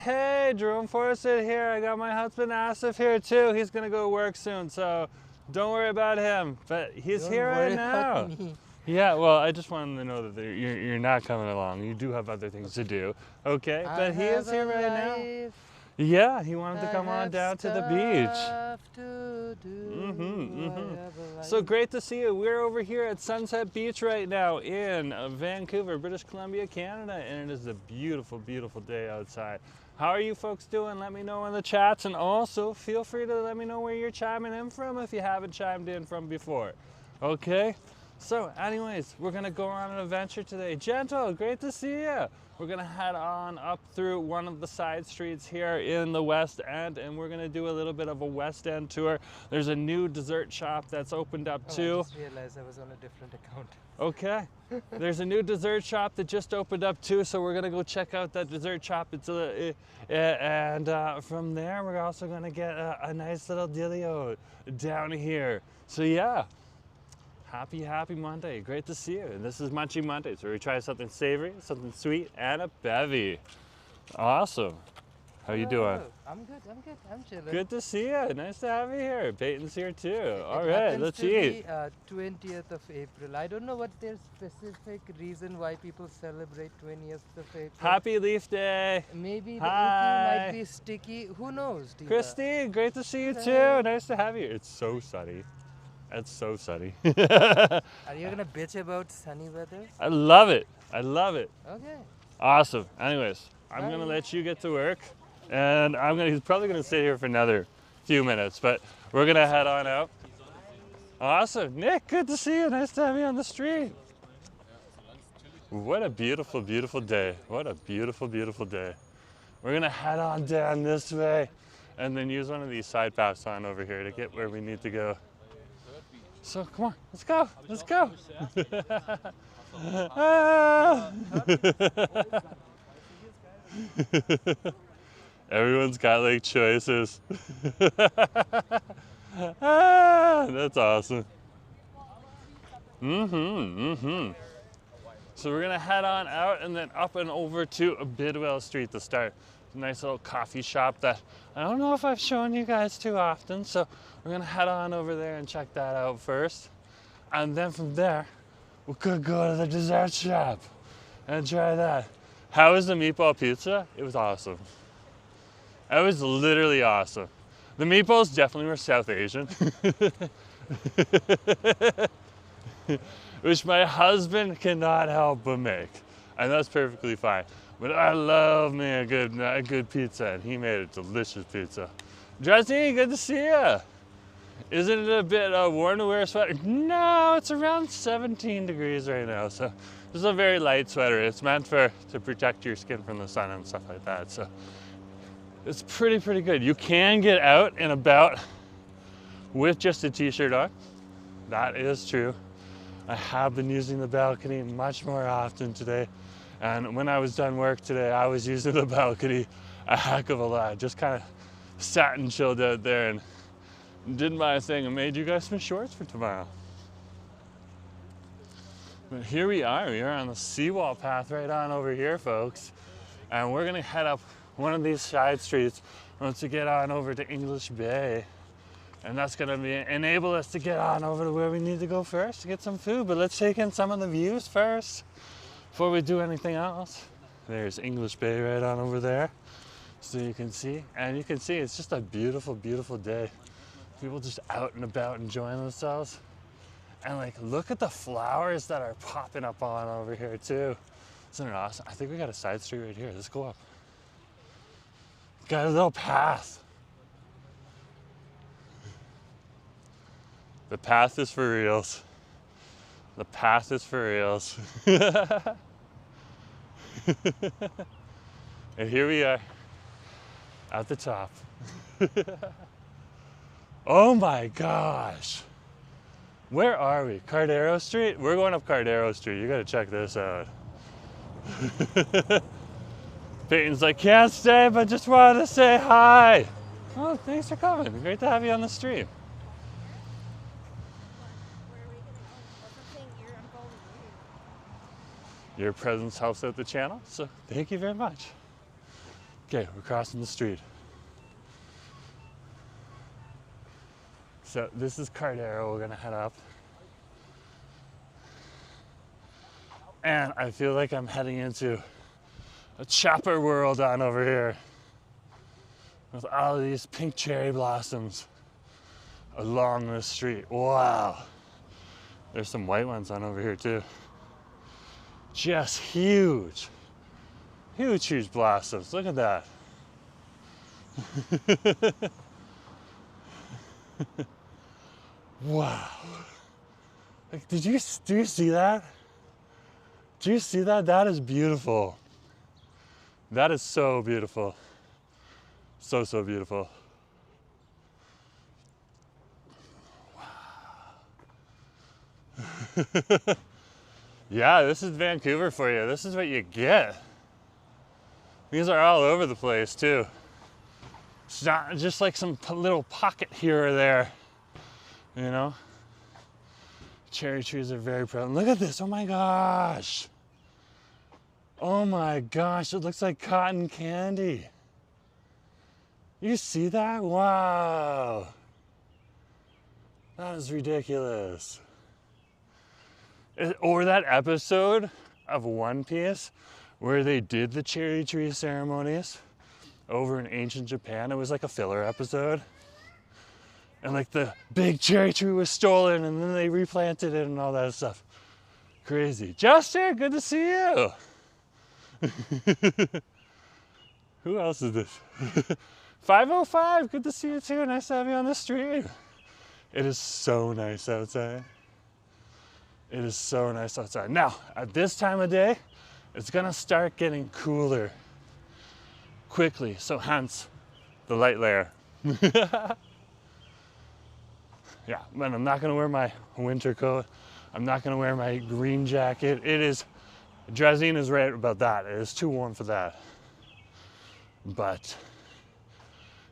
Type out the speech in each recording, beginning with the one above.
Hey, Jerome Forster here. I got my husband Asif here too. He's gonna go work soon, so don't worry about him. But he's Don't here right worry now. about me. Yeah, well, I just wanted to know that you're not coming along. You do have other things to do, okay? But he is here right now. Yeah, he wanted to come on down to the beach. So great to see you. We're over here at Sunset Beach right now in Vancouver, British Columbia, Canada, and it is a beautiful, beautiful day outside. How are you folks doing? Let me know in the chats, and also feel free to let me know where you're chiming in from if you haven't chimed in from before. Okay? So anyways, we're gonna go on an adventure today. Gentle, great to see you. We're gonna head on up through one of the side streets here in the West End, and we're gonna do a little bit of a West End tour. There's a new dessert shop that's opened up too. I just realized I was on a different account. Okay. There's a new dessert shop that just opened up too, so we're gonna go check out that dessert shop. And from there, we're also gonna get a nice little dealio down here. So yeah. Happy Monday. Great to see you. This is Munchie Mondays, where we try something savory, something sweet, and a bevy. Awesome. How you doing? I'm good. I'm chilling. Good to see you. Nice to have you here. Peyton's here too. All It right, happens let's to eat. be 20th of April. I don't know what their specific reason why people celebrate 20th of April. Happy Leaf Day. Maybe the Hi. AP might be sticky. Who knows? Diva? Christine, great to see you too. Nice to have you. It's so sunny. It's so sunny. Are you gonna bitch about sunny weather? I love it. I love it. Okay. Awesome. Anyways, I'm gonna let you get to work, and he's probably gonna stay here for another few minutes, but we're gonna head on out. Awesome. Nick, good to see you. Nice to have you on the street. What a beautiful, beautiful day. What a beautiful, beautiful day. We're gonna head on down this way and then use one of these side paths on over here to get where we need to go. So come on, let's go, let's go. Everyone's got like choices. That's awesome. So we're gonna head on out and then up and over to Bidwell Street to start. It's a nice little coffee shop that I don't know if I've shown you guys too often, so we're gonna head on over there and check that out first. And then from there, we could go to the dessert shop and try that. How was the meatball pizza? It was awesome. It was literally awesome. The meatballs definitely were South Asian. Which my husband cannot help but make. And that's perfectly fine. But I love me a good pizza, and he made a delicious pizza. Dressy, good to see you. Isn't it a bit warm to wear a sweater? No, it's around 17 degrees right now, so this is a very light sweater. It's meant to protect your skin from the sun and stuff like that, so it's pretty good. You can get out and about with just a t-shirt on. That is true. I have been using the balcony much more often today. And when I was done work today, I was using the balcony a heck of a lot. Just kind of sat and chilled out there and did my thing and made you guys some shorts for tomorrow. But here we are on the seawall path right on over here, folks. And we're gonna head up one of these side streets once we get on over to English Bay. And that's gonna enable us to get on over to where we need to go first to get some food. But let's take in some of the views first before we do anything else. There's English Bay right on over there. So you can see, and you can see it's just a beautiful, beautiful day. People just out and about enjoying themselves. And like, look at the flowers that are popping up on over here too. Isn't it awesome? I think we got a side street right here. Let's go up. Got a little path. The path is for reals. The path is for reals. And here we are at the top. Oh my gosh. Where are we? Cardero Street? We're going up Cardero Street. You gotta check this out. Peyton's like, can't stay, but just wanted to say hi. Oh, thanks for coming. Great to have you on the stream. Your presence helps out the channel, so thank you very much. Okay, we're crossing the street. So this is Cardero, we're gonna head up. And I feel like I'm heading into a chopper world on over here with all of these pink cherry blossoms along the street. Wow. There's some white ones on over here too. Just huge. Huge, huge blossoms. Look at that. Wow. Like, do you see that? Do you see that? That is beautiful. That is so beautiful. So, so beautiful. Wow. Yeah, this is Vancouver for you. This is what you get. These are all over the place too. It's not just like some little pocket here or there, you know? Cherry trees are very prevalent. Look at this, oh my gosh. Oh my gosh, it looks like cotton candy. You see that? Wow. That is ridiculous. Or that episode of One Piece where they did the cherry tree ceremonies over in ancient Japan. It was like a filler episode. And like the big cherry tree was stolen and then they replanted it and all that stuff. Crazy. Justin, good to see you. Who else is this? 505, good to see you too. Nice to have you on the stream. It is so nice outside. It is so nice outside. Now, at this time of day, it's gonna start getting cooler quickly, so hence the light layer. Yeah, but I'm not gonna wear my winter coat. I'm not gonna wear my green jacket. Drazine is right about that. It is too warm for that. But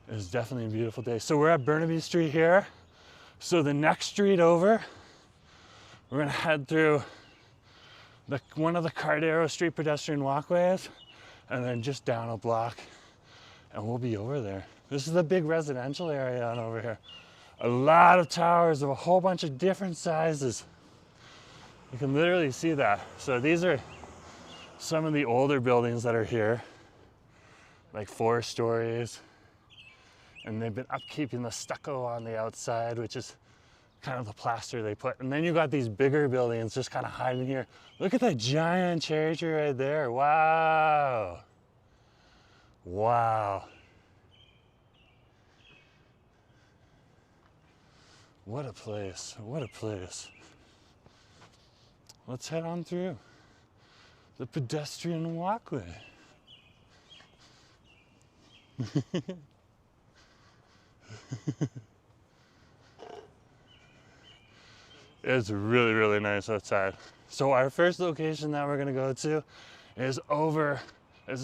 it is definitely a beautiful day. So we're at Burnaby Street here. So the next street over, we're gonna head through one of the Cardero Street pedestrian walkways and then just down a block and we'll be over there. This is the big residential area on over here. A lot of towers of a whole bunch of different sizes. You can literally see that. So these are some of the older buildings that are here, like 4 stories. And they've been upkeeping the stucco on the outside, which is kind of the plaster they put. And then you got these bigger buildings just kind of hiding here. Look at that giant cherry tree right there. Wow. Wow. What a place. What a place. Let's head on through the pedestrian walkway. It's really, really nice outside. So our first location that we're gonna go to is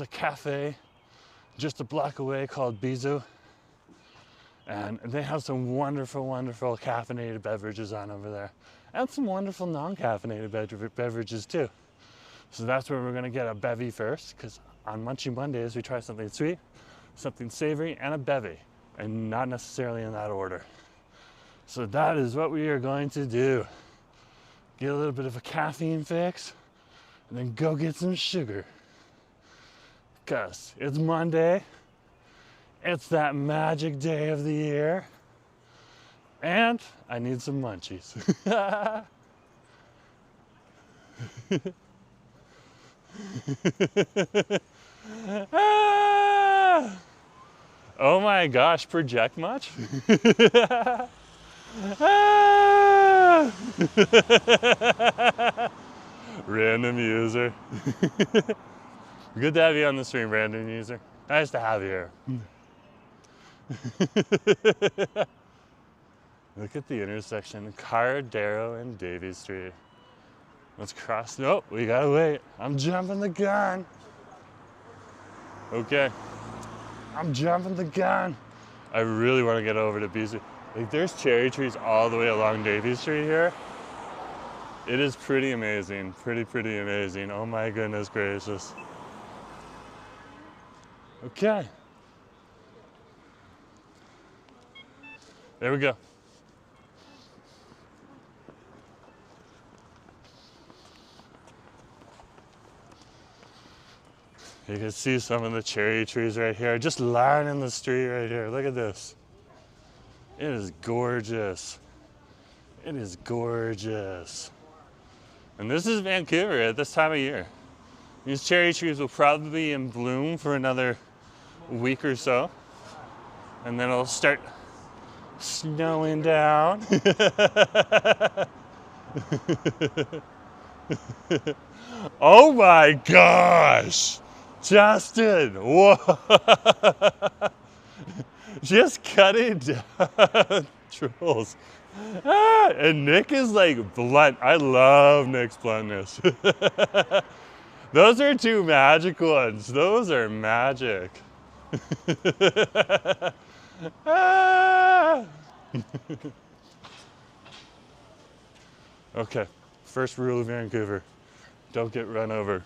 a cafe just a block away called Bisou. And they have some wonderful, wonderful caffeinated beverages on over there. And some wonderful non-caffeinated beverages too. So that's where we're gonna get a bevy first, because on Munchie Mondays we try something sweet, something savory, and a bevy. And not necessarily in that order. So that is what we are going to do. Get a little bit of a caffeine fix, and then go get some sugar. Because it's Monday, it's that magic day of the year, and I need some munchies. Oh my gosh, project much? Random user. Good to have you on the stream, random user. Nice to have you here. Look at the intersection, Cardero and Davie Street. Let's cross. Nope, we gotta wait. I'm jumping the gun. Okay, I'm jumping the gun. I really want to get over to Bisou. Like, there's cherry trees all the way along Davie Street here. It is pretty amazing, pretty amazing. Oh my goodness gracious. Okay. There we go. You can see some of the cherry trees right here, just lining the street right here. Look at this. It is gorgeous. It is gorgeous. And this is Vancouver at this time of year. These cherry trees will probably be in bloom for another week or so. And then it'll start snowing down. Oh my gosh! Justin, whoa! Just cut it down, trolls. Ah, and Nick is like blunt. I love Nick's bluntness. Those are two magic ones. Those are magic. Ah. Okay, first rule of Vancouver, don't get run over.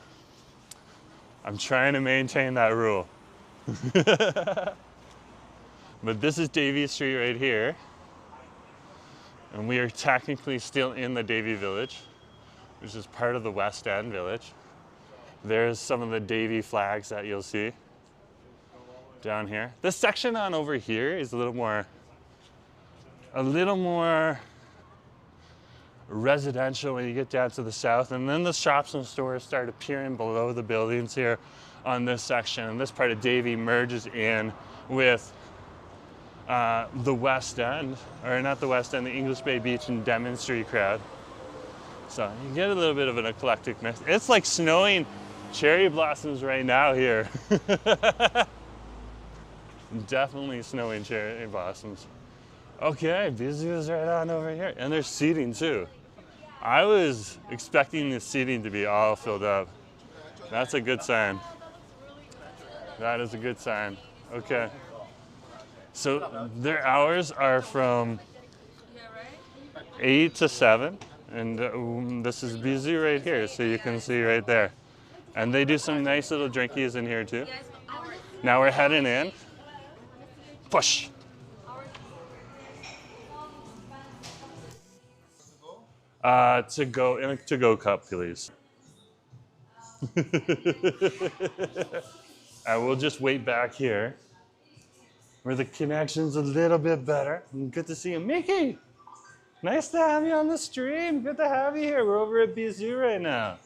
I'm trying to maintain that rule. But this is Davie Street right here. And we are technically still in the Davie Village, which is part of the West End Village. There's some of the Davie flags that you'll see down here. This section on over here is a little more residential when you get down to the south, and then the shops and stores start appearing below the buildings here on this section. And this part of Davie merges in with the West End, or not the West End, the English Bay Beach and Denman Street crowd. So you get a little bit of an eclectic mix. It's like snowing cherry blossoms right now here. Definitely snowing cherry blossoms. Okay, Bisou is right on over here. And there's seating too. I was expecting the seating to be all filled up. That's a good sign. That is a good sign. Okay. So their hours are from 8 to 7, and this is Bisou right here, so you can see right there. And they do some nice little drinkies in here too. Now we're heading in. Push. To go in a to-go cup, please. I will just wait back here, where the connection's a little bit better. Good to see you, Mickey. Nice to have you on the stream. Good to have you here. We're over at Bisou right now.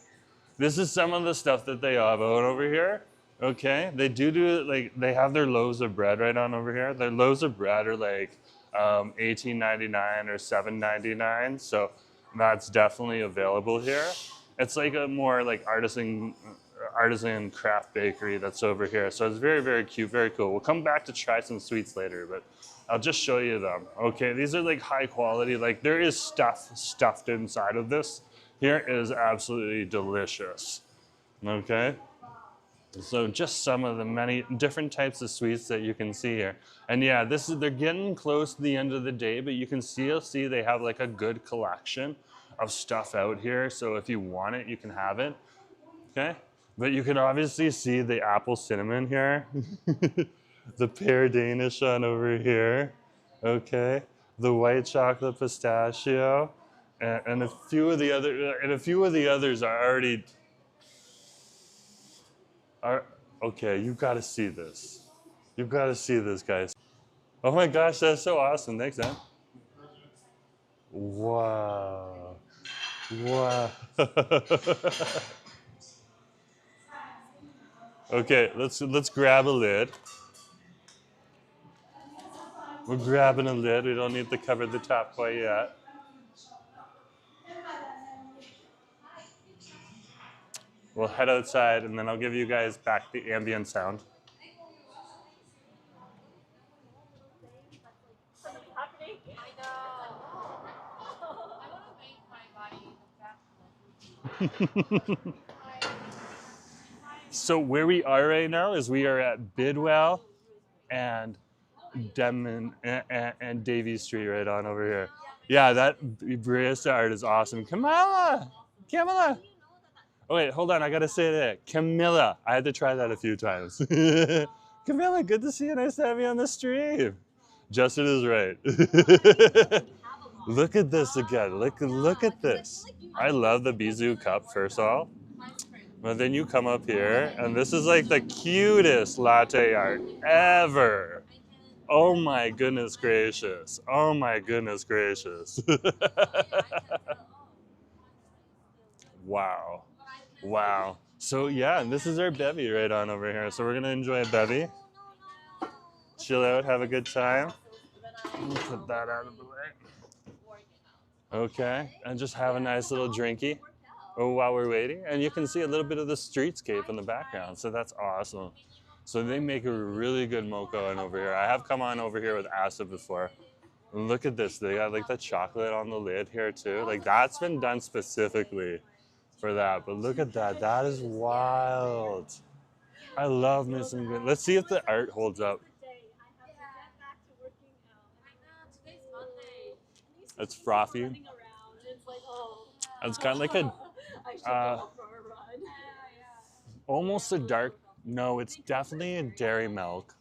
This is some of the stuff that they have out over here. Okay, they do like they have their loaves of bread right on over here. Their loaves of bread are like $18.99 or $7.99. So that's definitely available here. It's like a more like artisan craft bakery that's over here. So it's very, very cute, very cool. We'll come back to try some sweets later, but I'll just show you them. Okay, these are like high quality, like there is stuff stuffed inside of this. Here is absolutely delicious. Okay, so just some of the many different types of sweets that you can see here. And yeah, they're getting close to the end of the day, but you can still see they have like a good collection of stuff out here. So if you want it, you can have it. Okay. But you can obviously see the apple cinnamon here, the pear Danish on over here, okay, the white chocolate pistachio, and a few of the others are already. Okay, you've got to see this. You've got to see this, guys. Oh my gosh, that's so awesome! Thanks, man. Wow, wow. Okay, let's grab a lid. We're grabbing a lid. We don't need to cover the top quite yet. We'll head outside and then I'll give you guys back the ambient sound. So where we are right now is we are at Bidwell and Denman and Davie Street right on over here. Yeah, that barista art is awesome. Camilla! Oh wait, hold on, I gotta say that. Camilla. I had to try that a few times. Camilla, good to see you. Nice to have you on the stream. Justin is right. Look at this again. Look at this. I love the Bisou cup, first of all. But then you come up here, and this is like the cutest latte art ever. Oh my goodness gracious. Oh my goodness gracious. Wow. Wow. So yeah, and this is our bevy right on over here. So we're gonna enjoy a bevy. Chill out, have a good time. Put that out of the way. Okay, and just have a nice little drinky while we're waiting. And you can see a little bit of the streetscape in the background, so that's awesome. So they make a really good mocha on over here. I have come on over here with acid before. Look at this, they got like the chocolate on the lid here too. Like that's been done specifically for that, but look at that, that is wild. I love me some good. Let's see if the art holds up. It's frothy. It's kind of like a, almost a dark, no, it's definitely a dairy milk.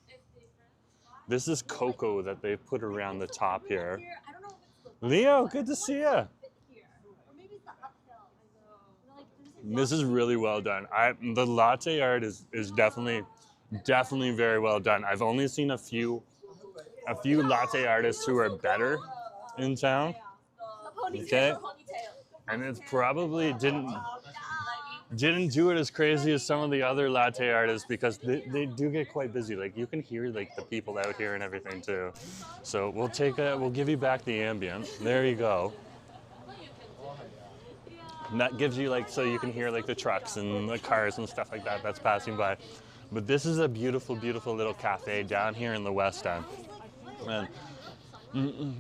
This is cocoa that they put around the top here. Leo, good to see you. This is really well done. The latte art is definitely very well done. I've only seen a few latte artists who are better in town. Okay, and it's probably didn't do it as crazy as some of the other latte artists because they do get quite busy. Like you can hear like the people out here and everything too. So we'll give you back the ambient. There you go. And that gives you like, so you can hear like the trucks and the cars and stuff like that that's passing by. But this is a beautiful, beautiful little cafe down here in the West End. And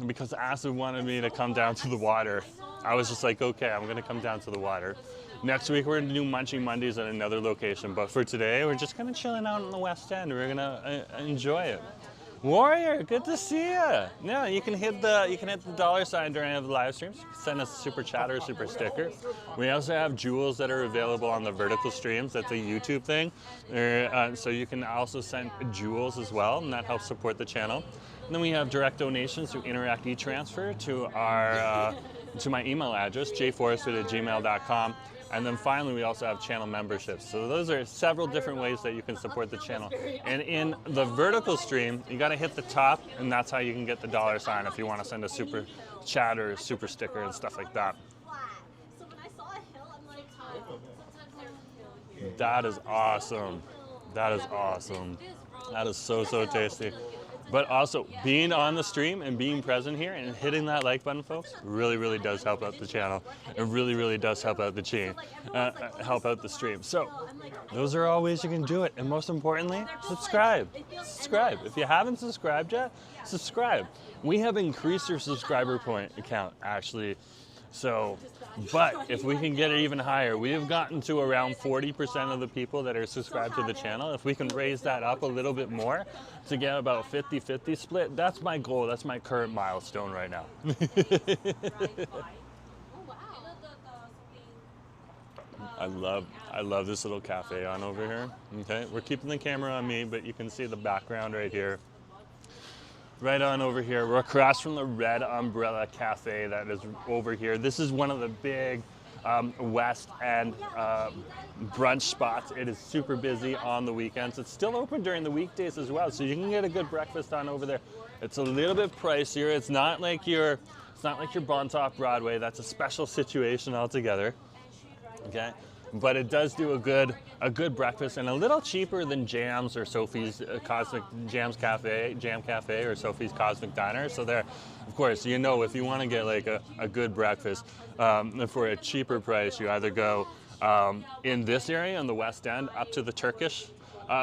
because Acid wanted me to come down to the water, I was just like, okay, I'm gonna come down to the water. Next week we're gonna do Munchie Mondays at another location, but for today we're just kind of chilling out in the West End. We're gonna enjoy it. Warrior, good to see you. Yeah, you can hit the $ during the live streams. Send us a super chat or a super sticker. We also have jewels that are available on the vertical streams. That's a YouTube thing. So you can also send jewels as well, and that helps support the channel. And then we have direct donations through Interact e-transfer to our to my email address, jforrester@gmail.com. And then finally, we also have channel memberships. So those are several different ways that you can support the channel. And in the vertical stream, you gotta hit the top, and that's how you can get the $ if you wanna send a super chat or a super sticker and stuff like that. That is awesome. That is awesome. That is so, so tasty. But also, being on the stream and being present here and hitting that like button, folks, really, really does help out the channel. It really, really does help out the help out the stream. So, those are all ways you can do it. And most importantly, subscribe. Subscribe. If you haven't subscribed yet, subscribe. We have increased our subscriber point count, actually. So, but if we can get it even higher, we have gotten to around 40% of the people that are subscribed to the channel. If we can raise that up a little bit more to get about 50-50 split, that's my goal. That's my current milestone right now. I love this little cafe on over here. Okay, we're keeping the camera on me, but you can see the background right here. Right on over here, we're across from the Red Umbrella Cafe that is over here. This is one of the big West End brunch spots. It is super busy on the weekends. It's still open during the weekdays as well, so you can get a good breakfast on over there. It's a little bit pricier. It's not like your Bontop Broadway. That's a special situation altogether. Okay. But it does do a good breakfast and a little cheaper than Jam's or Sophie's Jam Cafe or Sophie's Cosmic Diner. So there, of course, you know, if you want to get like a good breakfast for a cheaper price, you either go in this area in the West End up to the Turkish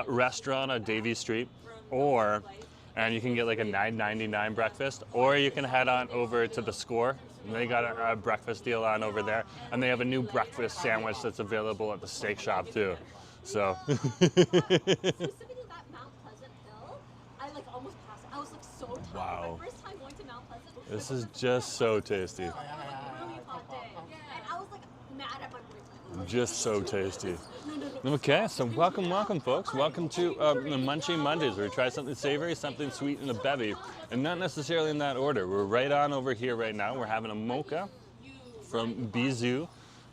restaurant on Davie Street, and you can get like a $9.99 breakfast, or you can head on over to the Score. They got a breakfast deal on over there, and they have a new breakfast sandwich that's available at the steak shop too. So. Specifically that Mount Pleasant Hill, I like almost passed it. I was like so tired. Wow. My first time going to Mount Pleasant. This is just so tasty. Really hot day. And I was like mad at my boyfriend. Just so tasty. Okay, so welcome folks. Welcome to the Munchie Mondays, where we try something savory, something sweet, and a bevy. And not necessarily in that order. We're right on over here right now. We're having a Mocha from Bisou.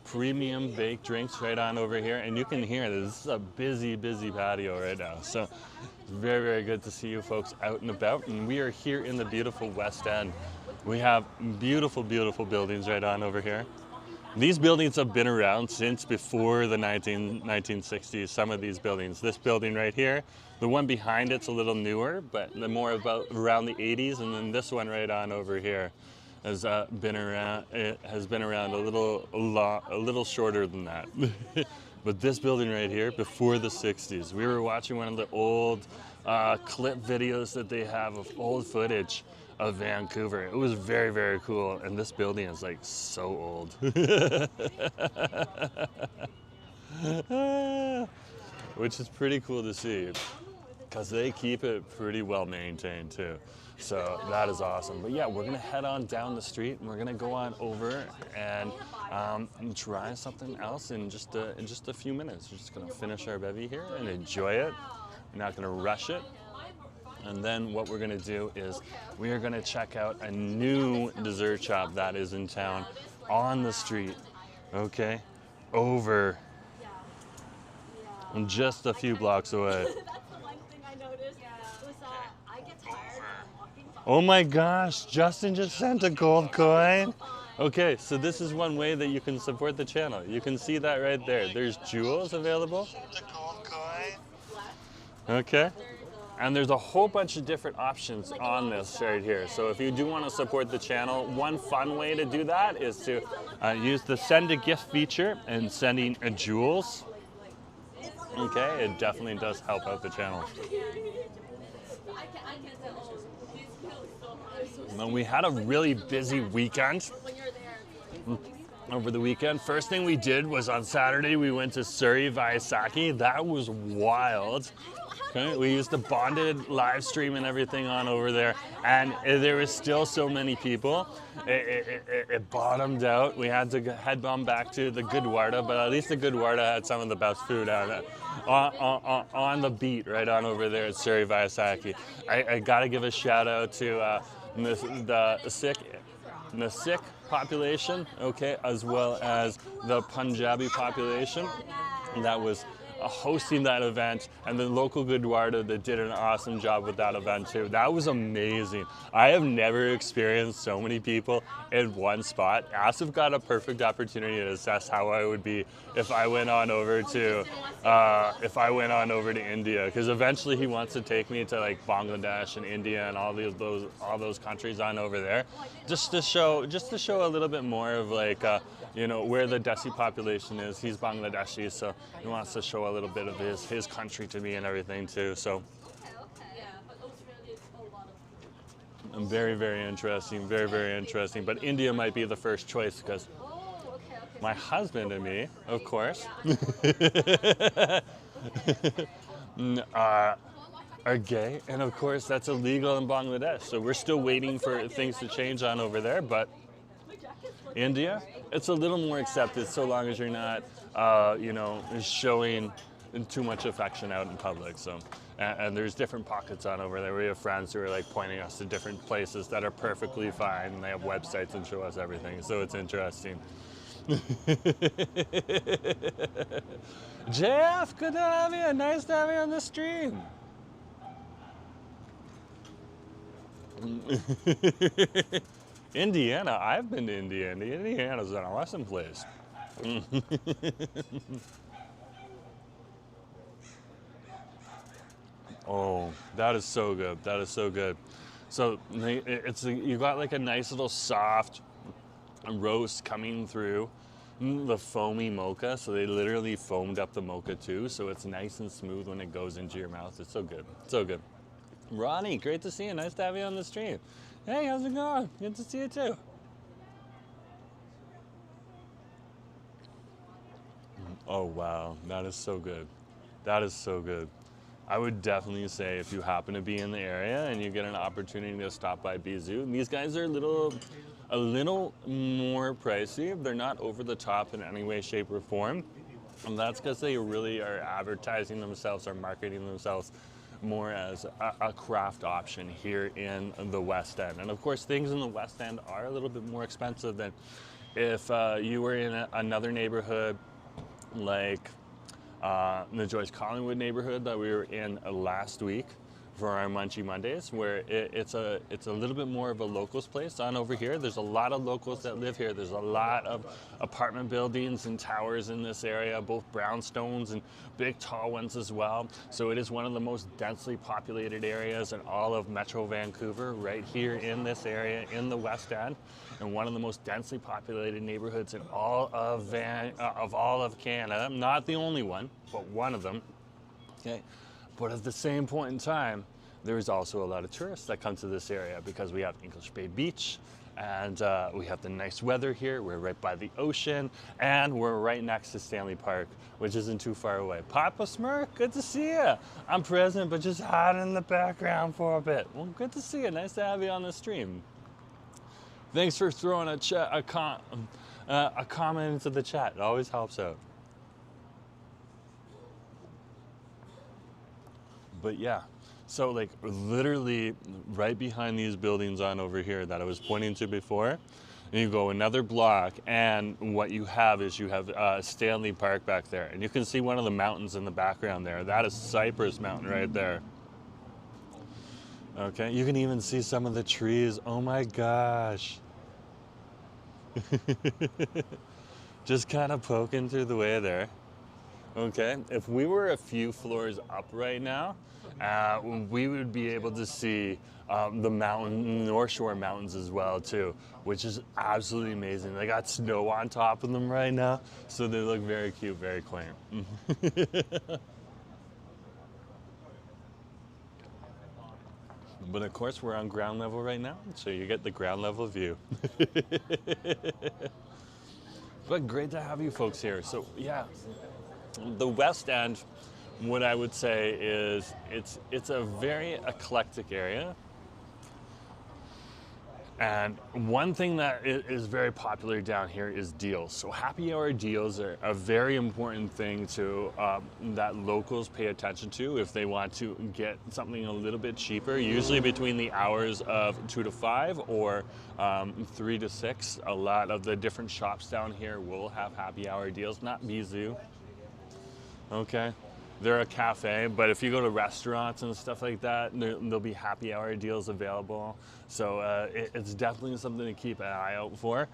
Premium baked drinks right on over here. And you can hear this is a busy patio right now. So it's very good to see you folks out and about. And we are here in the beautiful West End. We have beautiful buildings right on over here. These buildings have been around since before the 1960s, some of these buildings. This building right here, the one behind it's a little newer, but more about around the 80s, and then this one right on over here has been around. It has been around a little shorter than that. But this building right here, before the 60s, we were watching one of the old clip videos that they have of old footage of Vancouver. It was very cool, and this building is like so old. Which is pretty cool to see, because they keep it pretty well maintained too. So that is awesome. But yeah, we're gonna head on down the street, and we're gonna go on over and try something else in just a few minutes. We're just gonna finish our bevy here and enjoy it. We're not gonna rush it. And then what we're gonna do is we are gonna check out a new dessert shop that is in town on the street, okay? Over just a few blocks away. That's the one thing I noticed. Was I get tired walking. Oh my gosh, Justin just sent a gold coin. Okay, so this is one way that you can support the channel. You can see that right there. There's jewels available. Okay. And there's a whole bunch of different options on this right here. So if you do want to support the channel, one fun way to do that is to use the send a gift feature and sending jewels. Okay, it definitely does help out the channel. And we had a really busy weekend. Over the weekend, first thing we did was on Saturday we went to Surrey Vaisakhi. That was wild. Okay, we used the bonded live stream and everything on over there, and there was still so many people. It bottomed out. We had to head on back to the Gurdwara, but at least the Gurdwara had some of the best food on the beat right on over there at Surrey Vaisakhi. I gotta give a shout out to the Sikh population, okay, as well as the Punjabi population that was hosting that event, and the local Gurdwara that did an awesome job with that event too. That was amazing. I have never experienced so many people in one spot. Asif got a perfect opportunity to assess how I would be if I went on over to India, because eventually he wants to take me to like Bangladesh and India and all those countries on over there, just to show a little bit more of like you know, where the Desi population is. He's Bangladeshi, so he wants to show a little bit of his country to me and everything too. So very interesting, very interesting. But India might be the first choice, because my husband and me, of course, are gay, and of course that's illegal in Bangladesh. So we're still waiting for things to change on over there, but India, it's a little more accepted so long as you're not, you know, showing too much affection out in public. So, and there's different pockets on over there. We have friends who are like pointing us to different places that are perfectly fine, and they have websites and show us everything. So it's interesting. Jeff, good to have you. Nice to have you on the stream. Indiana, I've been to Indiana. Indiana's an awesome place. Oh, that is so good. That is so good. So you got like a nice little soft roast coming through the foamy mocha. So they literally foamed up the mocha too. So it's nice and smooth when it goes into your mouth. It's so good. So good. Ronnie, great to see you. Nice to have you on the stream. Hey, how's it going? Good to see you too. Oh wow, that is so good. That is so good. I would definitely say if you happen to be in the area and you get an opportunity to stop by Bisou, these guys are a little more pricey. They're not over the top in any way, shape, or form. And that's because they really are advertising themselves or marketing themselves more as a craft option here in the West End. And of course, things in the West End are a little bit more expensive than if you were in another neighborhood like the Joyce Collingwood neighborhood that we were in last week for our Munchie Mondays, where it's a little bit more of a locals place. On over here, there's a lot of locals that live here. There's a lot of apartment buildings and towers in this area, both brownstones and big tall ones as well. So it is one of the most densely populated areas in all of Metro Vancouver, right here in this area in the West End, and one of the most densely populated neighborhoods in all of all of Canada. Not the only one, but one of them. Okay. But at the same point in time, there is also a lot of tourists that come to this area because we have English Bay Beach, and we have the nice weather here. We're right by the ocean, and we're right next to Stanley Park, which isn't too far away. Papa Smirk, good to see you. I'm present, but just hiding in the background for a bit. Well, good to see you. Nice to have you on the stream. Thanks for throwing a comment into the chat. It always helps out. But yeah, so like literally right behind these buildings on over here that I was pointing to before, and you go another block, and what you have is you have Stanley Park back there, and you can see one of the mountains in the background there. That is Cypress Mountain right there. Okay, you can even see some of the trees. Oh my gosh. Just kind of poking through the way there. Okay, if we were a few floors up right now, we would be able to see the North Shore Mountains as well too, which is absolutely amazing. They got snow on top of them right now, so they look very cute, very quaint. But of course, we're on ground level right now, so you get the ground level view. But great to have you folks here. So yeah. The West End, what I would say is it's a very eclectic area. And one thing that is very popular down here is deals. So happy hour deals are a very important thing to that locals pay attention to if they want to get something a little bit cheaper, usually between the hours of 2 to 5 or 3 to 6. A lot of the different shops down here will have happy hour deals, not Bisou. Okay, they're a cafe, but if you go to restaurants and stuff like that, there'll be happy hour deals available. So it's definitely something to keep an eye out for.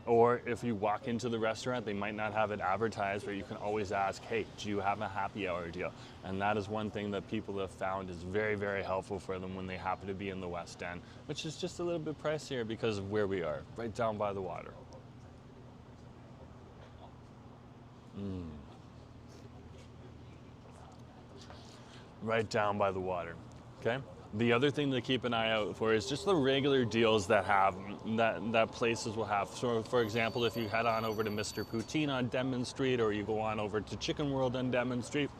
Or if you walk into the restaurant, they might not have it advertised, but you can always ask, hey, do you have a happy hour deal? And that is one thing that people have found is very, very helpful for them when they happen to be in the West End, which is just a little bit pricier because of where we are, right down by the water. Right down by the water, okay? The other thing to keep an eye out for is just the regular deals that places will have. So for example, if you head on over to Mr. Poutine on Denman Street, or you go on over to Chicken World on Denman Street,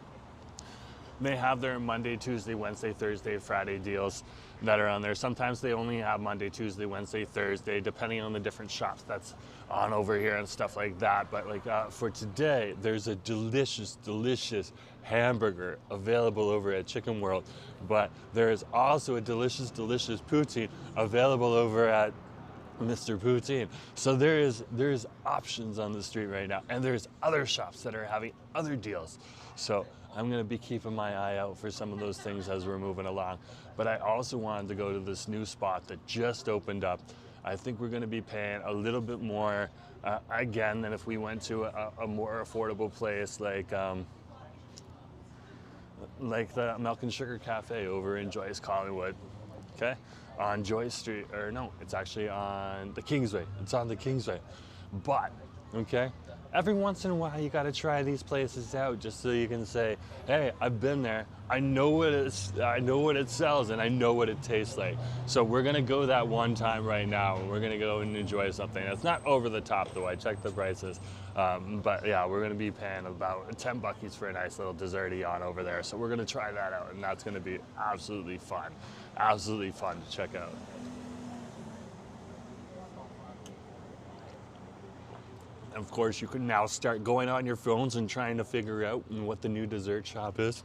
they have their Monday, Tuesday, Wednesday, Thursday, Friday deals that are on there. Sometimes they only have Monday, Tuesday, Wednesday, Thursday, depending on the different shops that's on over here and stuff like that. But like for today, there's a delicious, delicious hamburger available over at Chicken World. But there is also a delicious, delicious poutine available over at Mr. Poutine. So there's options on the street right now, and there's other shops that are having other deals. So I'm gonna be keeping my eye out for some of those things as we're moving along. But I also wanted to go to this new spot that just opened up. I think we're gonna be paying a little bit more, again, than if we went to a more affordable place like the Milk and Sugar Cafe over in Joyce Collingwood, okay? On Joyce Street, or no, it's actually on the Kingsway. It's on the Kingsway. But, okay, every once in a while you gotta try these places out just so you can say, hey, I've been there. I know what it sells, and I know what it tastes like. So we're gonna go that one time right now, and we're gonna go and enjoy something. It's not over the top though, I checked the prices. But yeah, we're gonna be paying about 10 buckies for a nice little desserty on over there. So we're gonna try that out, and that's gonna be absolutely fun to check out. And of course, you can now start going on your phones and trying to figure out what the new dessert shop is.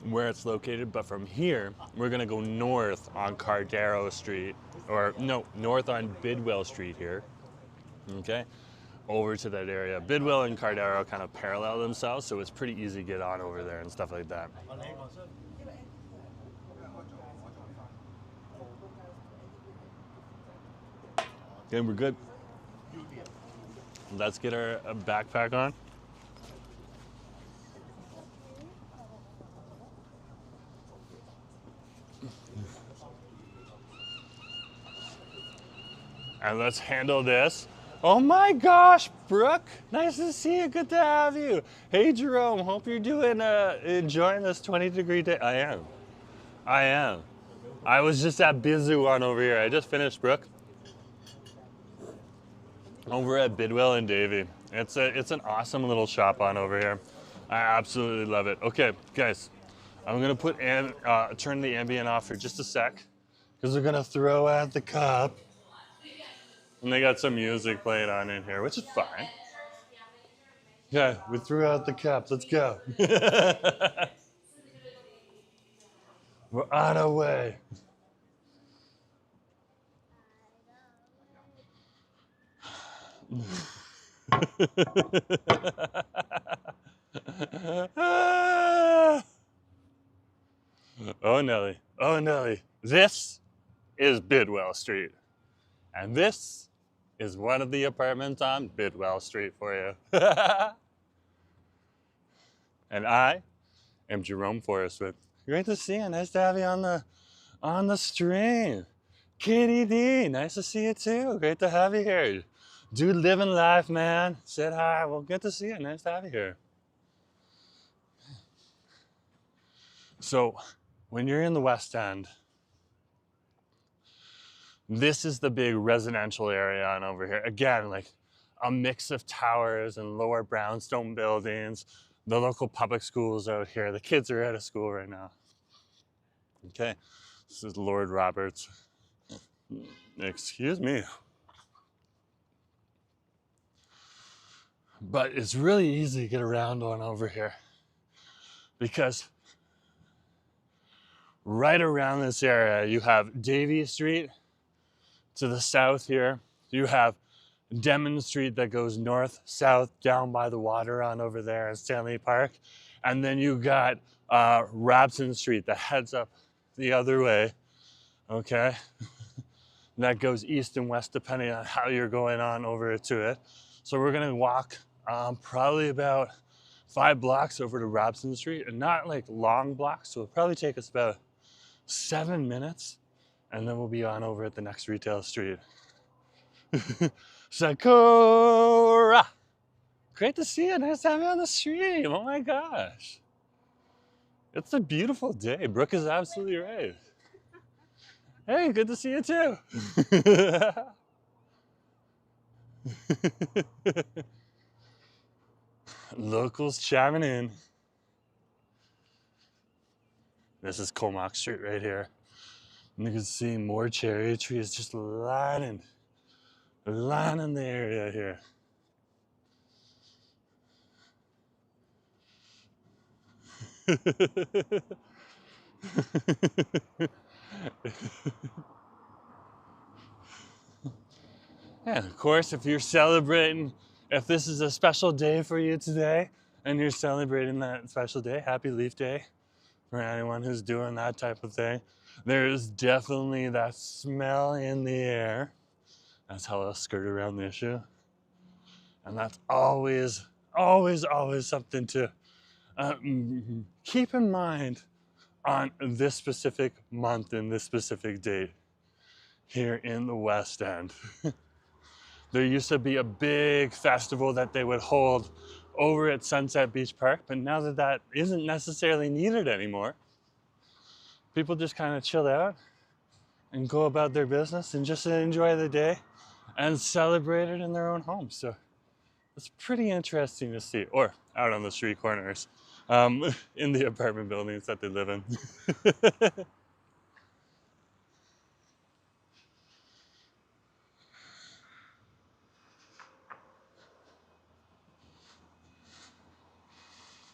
Where it's located, but from here, we're gonna go north on Cardero Street, or no, north on Bidwell Street here, okay? Over to that area. Bidwell and Cardero kind of parallel themselves, so it's pretty easy to get on over there and stuff like that. Okay, we're good. Let's get our backpack on. And let's handle this. Oh my gosh, Brooke, nice to see you, good to have you. Hey Jerome, hope you're doing, enjoying this 20-degree day. I am. I was just at Bisou on over here. I just finished, Brooke. Over at Bidwell and Davie. It's an awesome little shop on over here. I absolutely love it. Okay, guys, I'm gonna turn the ambient off for just a sec, because we're gonna throw out the cup. And they got some music playing on in here, which is fine. Yeah, we threw out the cup. Let's go. We're on our way. Oh, Nelly. Oh, Nelly. This is Bidwell Street. And this is one of the apartments on Bidwell Street for you. And I am Jerome Forrestwood. Great to see you. Nice to have you on the stream. Katie D, nice to see you too. Great to have you here. Dude, living life, man. Said hi. Well, good to see you. Nice to have you here. So, when you're in the West End, this is the big residential area on over here. Again, like a mix of towers and lower brownstone buildings. The local public schools out here. The kids are out of school right now. Okay, this is Lord Roberts. Excuse me. But it's really easy to get around on over here, because right around this area, you have Davie Street. To the south here, you have Demon Street that goes north, south, down by the water on over there in Stanley Park. And then you got Robson Street that heads up the other way, okay? That goes east and west depending on how you're going on over to it. So we're gonna walk probably about 5 blocks over to Robson Street, and not like long blocks, so it'll probably take us about 7 minutes. And then we'll be on over at the next retail street. Sakura! Great to see you. Nice to have you on the stream. Oh my gosh. It's a beautiful day. Brooke is absolutely right. Hey, good to see you too. Locals chiming in. This is Comox Street right here. And you can see more cherry trees just lining the area here. And of course, if you're celebrating, if this is a special day for you today, and you're celebrating that special day, happy Leaf Day for anyone who's doing that type of thing. There's definitely that smell in the air. That's how I'll skirt around the issue. And that's always something to keep in mind on this specific month and this specific date here in the West End. There used to be a big festival that they would hold over at Sunset Beach Park, but now that isn't necessarily needed anymore, people just kind of chill out and go about their business and just enjoy the day and celebrate it in their own homes. So it's pretty interesting to see, or out on the street corners, in the apartment buildings that they live in.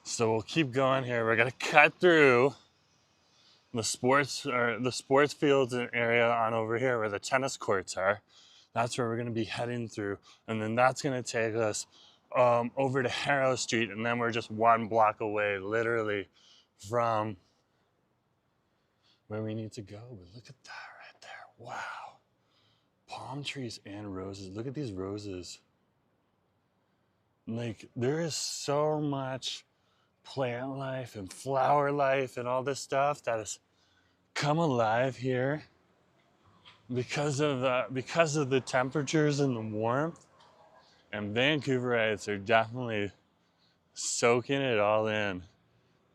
So we'll keep going here. We're gonna cut through the sports fields and area on over here where the tennis courts are. That's where we're gonna be heading through, and then that's gonna take us over to Harrow Street, and then we're just 1 block away, literally, from where we need to go. But look at that right there! Wow, palm trees and roses. Look at these roses. Like, there is so much plant life and flower life and all this stuff that has come alive here because of the temperatures and the warmth. And Vancouverites are definitely soaking it all in.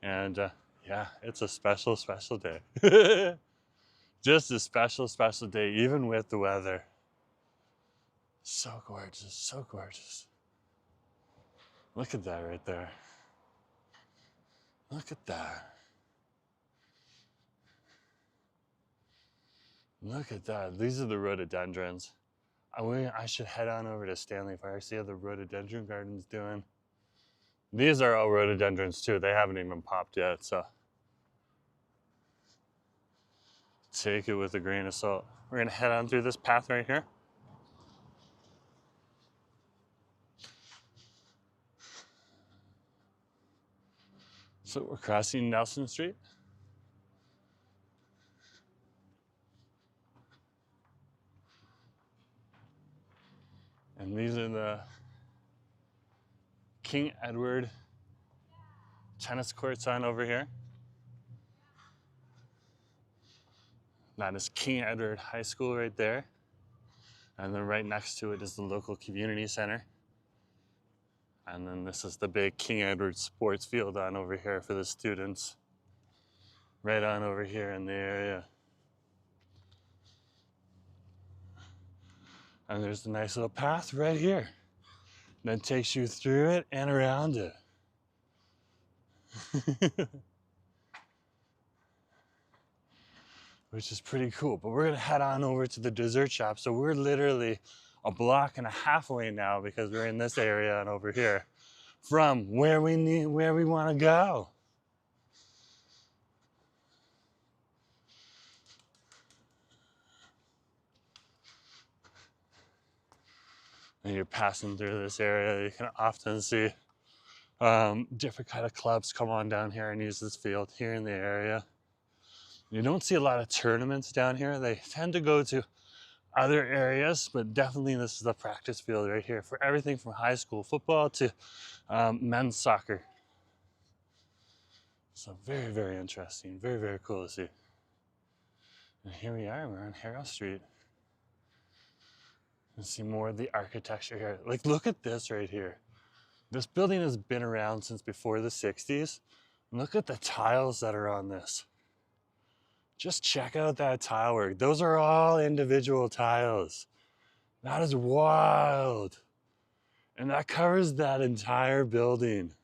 And yeah, it's a special, special day. Just a special, special day, even with the weather. So gorgeous, so gorgeous. Look at that right there. Look at that. Look at that. These are the rhododendrons. I should head on over to Stanley Park, see how the rhododendron garden's doing. These are all rhododendrons too. They haven't even popped yet, so take it with a grain of salt. We're gonna head on through this path right here. So we're crossing Nelson Street. And these are the King Edward tennis courts on over here. That is King Edward High School right there. And then right next to it is the local community center. And then this is the big King Edward sports field on over here for the students. Right on over here in the area. And there's the nice little path right here that takes you through it and around it. Which is pretty cool. But we're gonna head on over to the dessert shop. So we're literally 1.5 blocks away now because we're in this area and over here from where we want to go. And you're passing through this area, you can often see different kind of clubs come on down here and use this field here in the area. You don't see a lot of tournaments down here. They tend to go to other areas, but definitely this is the practice field right here for everything from high school football to men's soccer. So very, very interesting. Very, very cool to see. And here we are, we're on Harrow Street. You see more of the architecture here. Like, look at this right here. This building has been around since before the 60s. Look at the tiles that are on this. Just check out that tile work. Those are all individual tiles. That is wild. And that covers that entire building.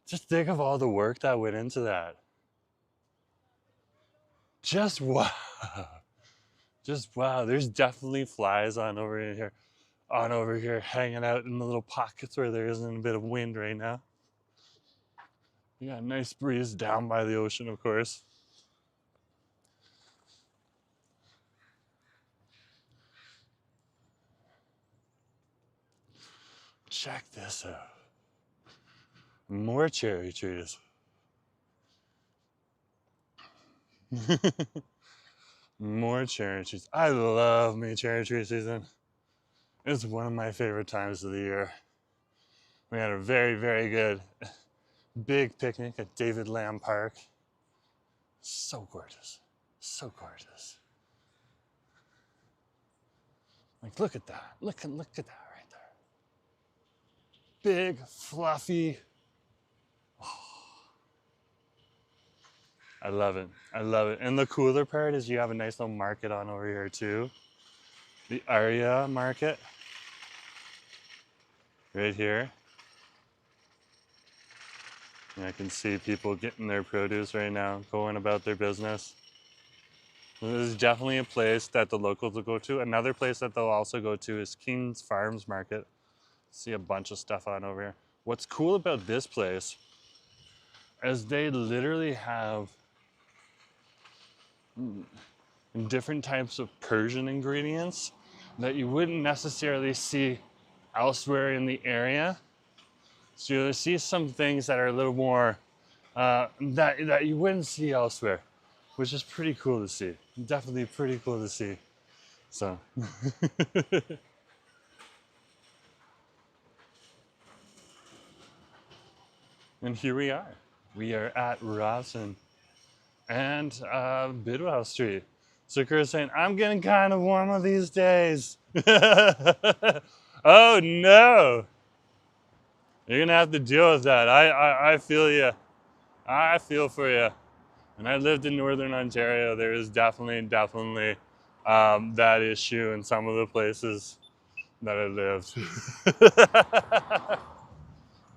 Just think of all the work that went into that. Just wow. Just wow. There's definitely flies on over here, hanging out in the little pockets where there isn't a bit of wind right now. We got a nice breeze down by the ocean, of course. Check this out. More cherry trees. More cherry trees. I love me cherry tree season. It's one of my favorite times of the year. We had a very, very good big picnic at David Lamb Park. So gorgeous. So gorgeous. Like, look at that. Look at that right there. Big, fluffy. Oh. I love it. I love it. And the cooler part is you have a nice little market on over here too. The Aria market. Right here. And I can see people getting their produce right now, going about their business. This is definitely a place that the locals will go to. Another place that they'll also go to is King's Farms Market. See a bunch of stuff on over here. What's cool about this place is they literally have different types of Persian ingredients that you wouldn't necessarily see elsewhere in the area. So you'll see some things that are a little more that you wouldn't see elsewhere, which is pretty cool to see. Definitely pretty cool to see. So. And here we are. We are at Robson and Bidwell Street. So Kurt's saying, I'm getting kind of warm of these days. Oh no. You're gonna have to deal with that. I feel you. I feel for you. When I lived in Northern Ontario, there is definitely that issue in some of the places that I lived.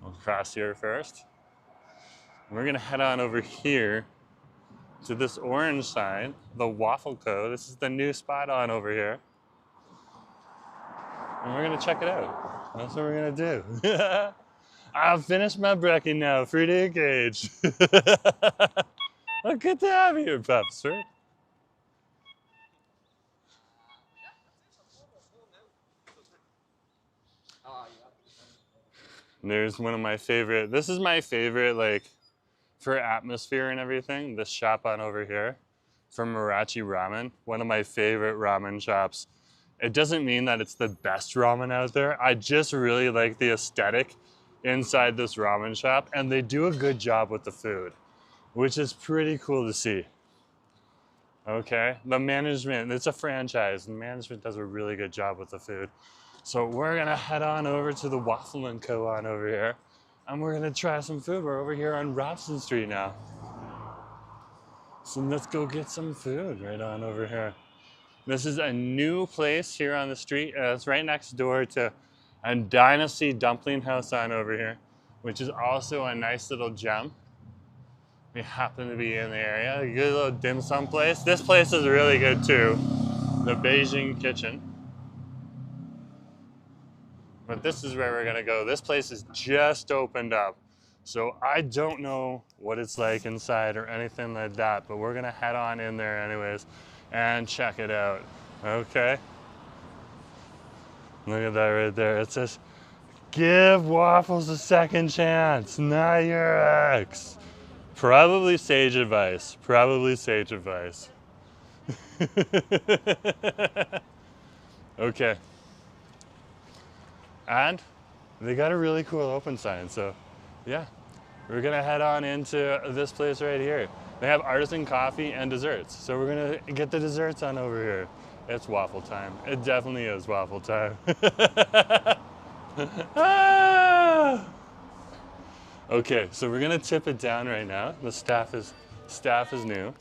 We'll cross here first. We're gonna head on over here to this orange sign, the Waffle Co. This is the new spot on over here. And we're gonna check it out. That's what we're gonna do. I've finished my brekkie now, free to engage. Well, good to have you here, Professor. And there's one of my favorite, this is my favorite, like, for atmosphere and everything, this shop on over here from Marachi Ramen, one of my favorite ramen shops. It doesn't mean that it's the best ramen out there. I just really like the aesthetic inside this ramen shop, and they do a good job with the food, which is pretty cool to see. Okay, the management, it's a franchise, and management does a really good job with the food. So we're gonna head on over to the Waffle & Co. on over here, and we're gonna try some food. We're over here on Robson Street now. So let's go get some food right on over here. This is a new place here on the street. It's right next door to a Dynasty Dumpling House on over here, which is also a nice little gem. We happen to be in the area. A good little dim sum place. This place is really good too. The Beijing Kitchen. But this is where we're gonna go. This place is just opened up. So I don't know what it's like inside or anything like that, but we're gonna head on in there anyways and check it out, okay? Look at that right there. It says, give waffles a second chance, not your ex. Probably sage advice, probably sage advice. Okay. And they got a really cool open sign, so yeah. We're gonna head on into this place right here. They have artisan coffee and desserts, so we're gonna get the desserts on over here. It's waffle time. It definitely is waffle time. Ah! Okay, so we're gonna tip it down right now. The staff is new.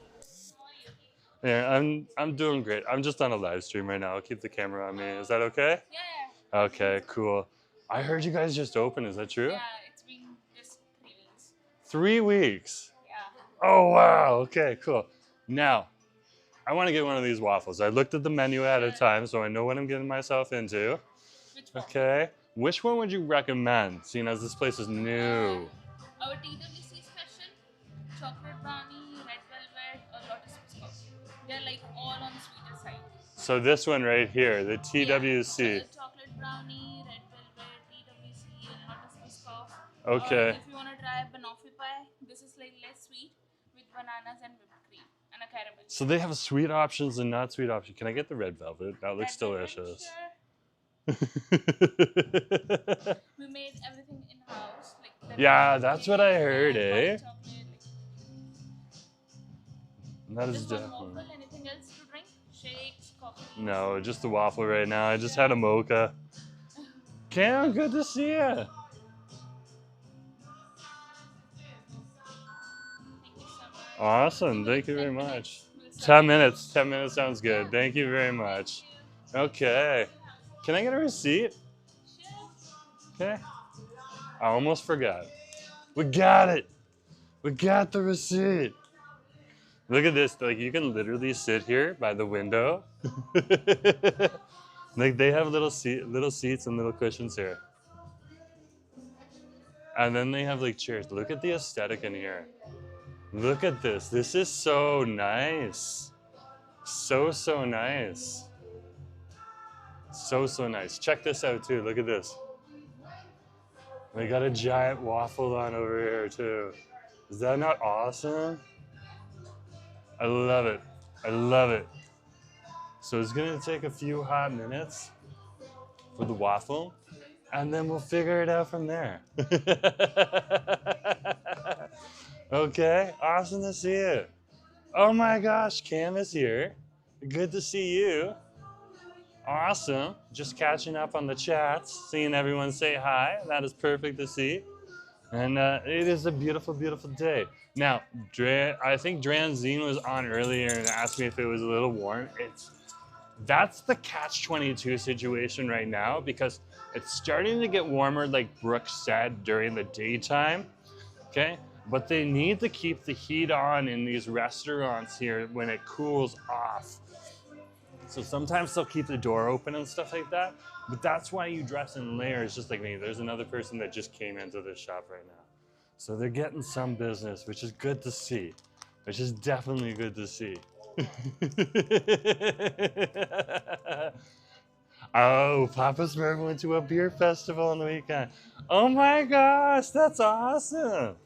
Yeah, I'm doing great. I'm just on a live stream right now. I'll keep the camera on me. Is that okay? Yeah. Okay, cool. I heard you guys just opened. Is that true? Yeah, it's been just 3 weeks. 3 weeks. Yeah. Oh wow. Okay, cool. Now, I want to get one of these waffles. I looked at the menu ahead of time, so I know what I'm getting myself into. Which one? Okay. Which one would you recommend, seeing as this place is new? Our TWC special, chocolate brownie, red velvet, or lotus biscuit. They're like all on the sweeter side. So this one right here, the TWC. Yeah, chocolate brownie, red velvet, TWC, and lotus biscuit. Okay. Or if you want to try banoffee pie, this is like less sweet with bananas and whipped cream and a caramel. So they have sweet options and not sweet options. Can I get the red velvet? That looks Red velvet, delicious. sure. We made everything in-house. Like Yeah, that's what I heard, and eh? hot chocolate, That is just one definitely. waffle, anything else to drink? Shakes, coffee? No, just the waffle right now. I just had a mocha. Cam, good to see you. Thank you so much. Awesome. Thank you very much. 10 minutes. 10 minutes sounds good. Thank you very much. Okay. Can I get a receipt? Okay. I almost forgot. We got it. We got the receipt. Look at this. Like, you can literally sit here by the window. Like, they have little seats and little cushions here. And then they have like chairs. Look at the aesthetic in here. Look at this. This is so nice. So nice. So nice. Check this out too. Look at this. They got a giant waffle on over here too. Is that not awesome? I love it. I love it. So it's gonna take a few hot minutes for the waffle, and then we'll figure it out from there. Okay, awesome to see you. Oh my gosh, Cam is here. Good to see you. Awesome. Just catching up on the chats, seeing everyone say hi. That is perfect to see. And it is a beautiful, beautiful day. Now, I think Dranzine was on earlier and asked me if it was a little warm. That's the catch-22 situation right now, because it's starting to get warmer, like Brooke said, during the daytime. Okay? But they need to keep the heat on in these restaurants here when it cools off. So sometimes they'll keep the door open and stuff like that. But that's why you dress in layers, just like me. There's another person that just came into this shop right now. So they're getting some business, which is good to see. Which is definitely good to see. Oh, Papa Smurf went to a beer festival on the weekend. Oh my gosh, that's awesome.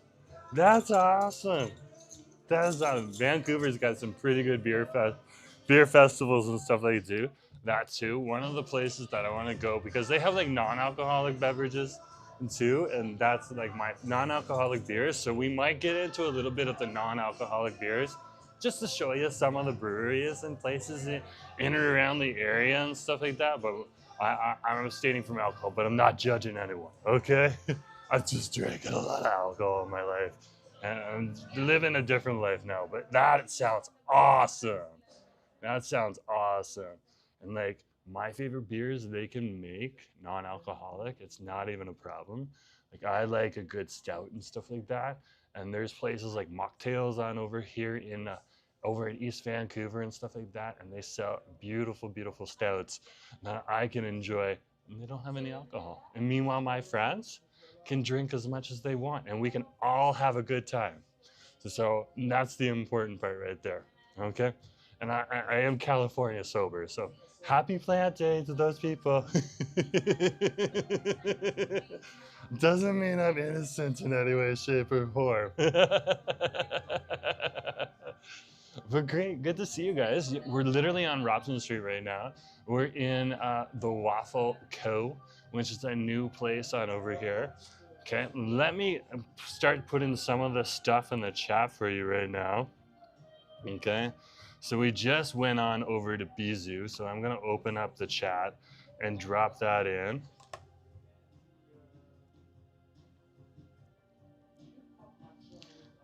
That's awesome. That's awesome. Vancouver's got some pretty good beer festivals and stuff like that too. That too. One of the places that I want to go, because they have like non-alcoholic beverages too, and that's like my non-alcoholic beers. So we might get into a little bit of the non-alcoholic beers, just to show you some of the breweries and places in and around the area and stuff like that. But I'm abstaining from alcohol, but I'm not judging anyone, okay? I've just drank a lot of alcohol in my life and I'm living a different life now, but that sounds awesome. That sounds awesome. And like, my favorite beers they can make non-alcoholic, it's not even a problem. Like, I like a good stout and stuff like that. And there's places like Mocktails on over here over in East Vancouver and stuff like that, and they sell beautiful, beautiful stouts that I can enjoy, and they don't have any alcohol. And meanwhile, my friends can drink as much as they want, and we can all have a good time. So that's the important part right there, okay? And I am California sober, so happy plant day to those people. Doesn't mean I'm innocent in any way, shape, or form. But great, good to see you guys. We're literally on Robson Street right now. We're in the Waffle Crew, which is a new place on over here. Okay, let me start putting some of the stuff in the chat for you right now. Okay, so we just went on over to Bisou, so I'm gonna open up the chat and drop that in.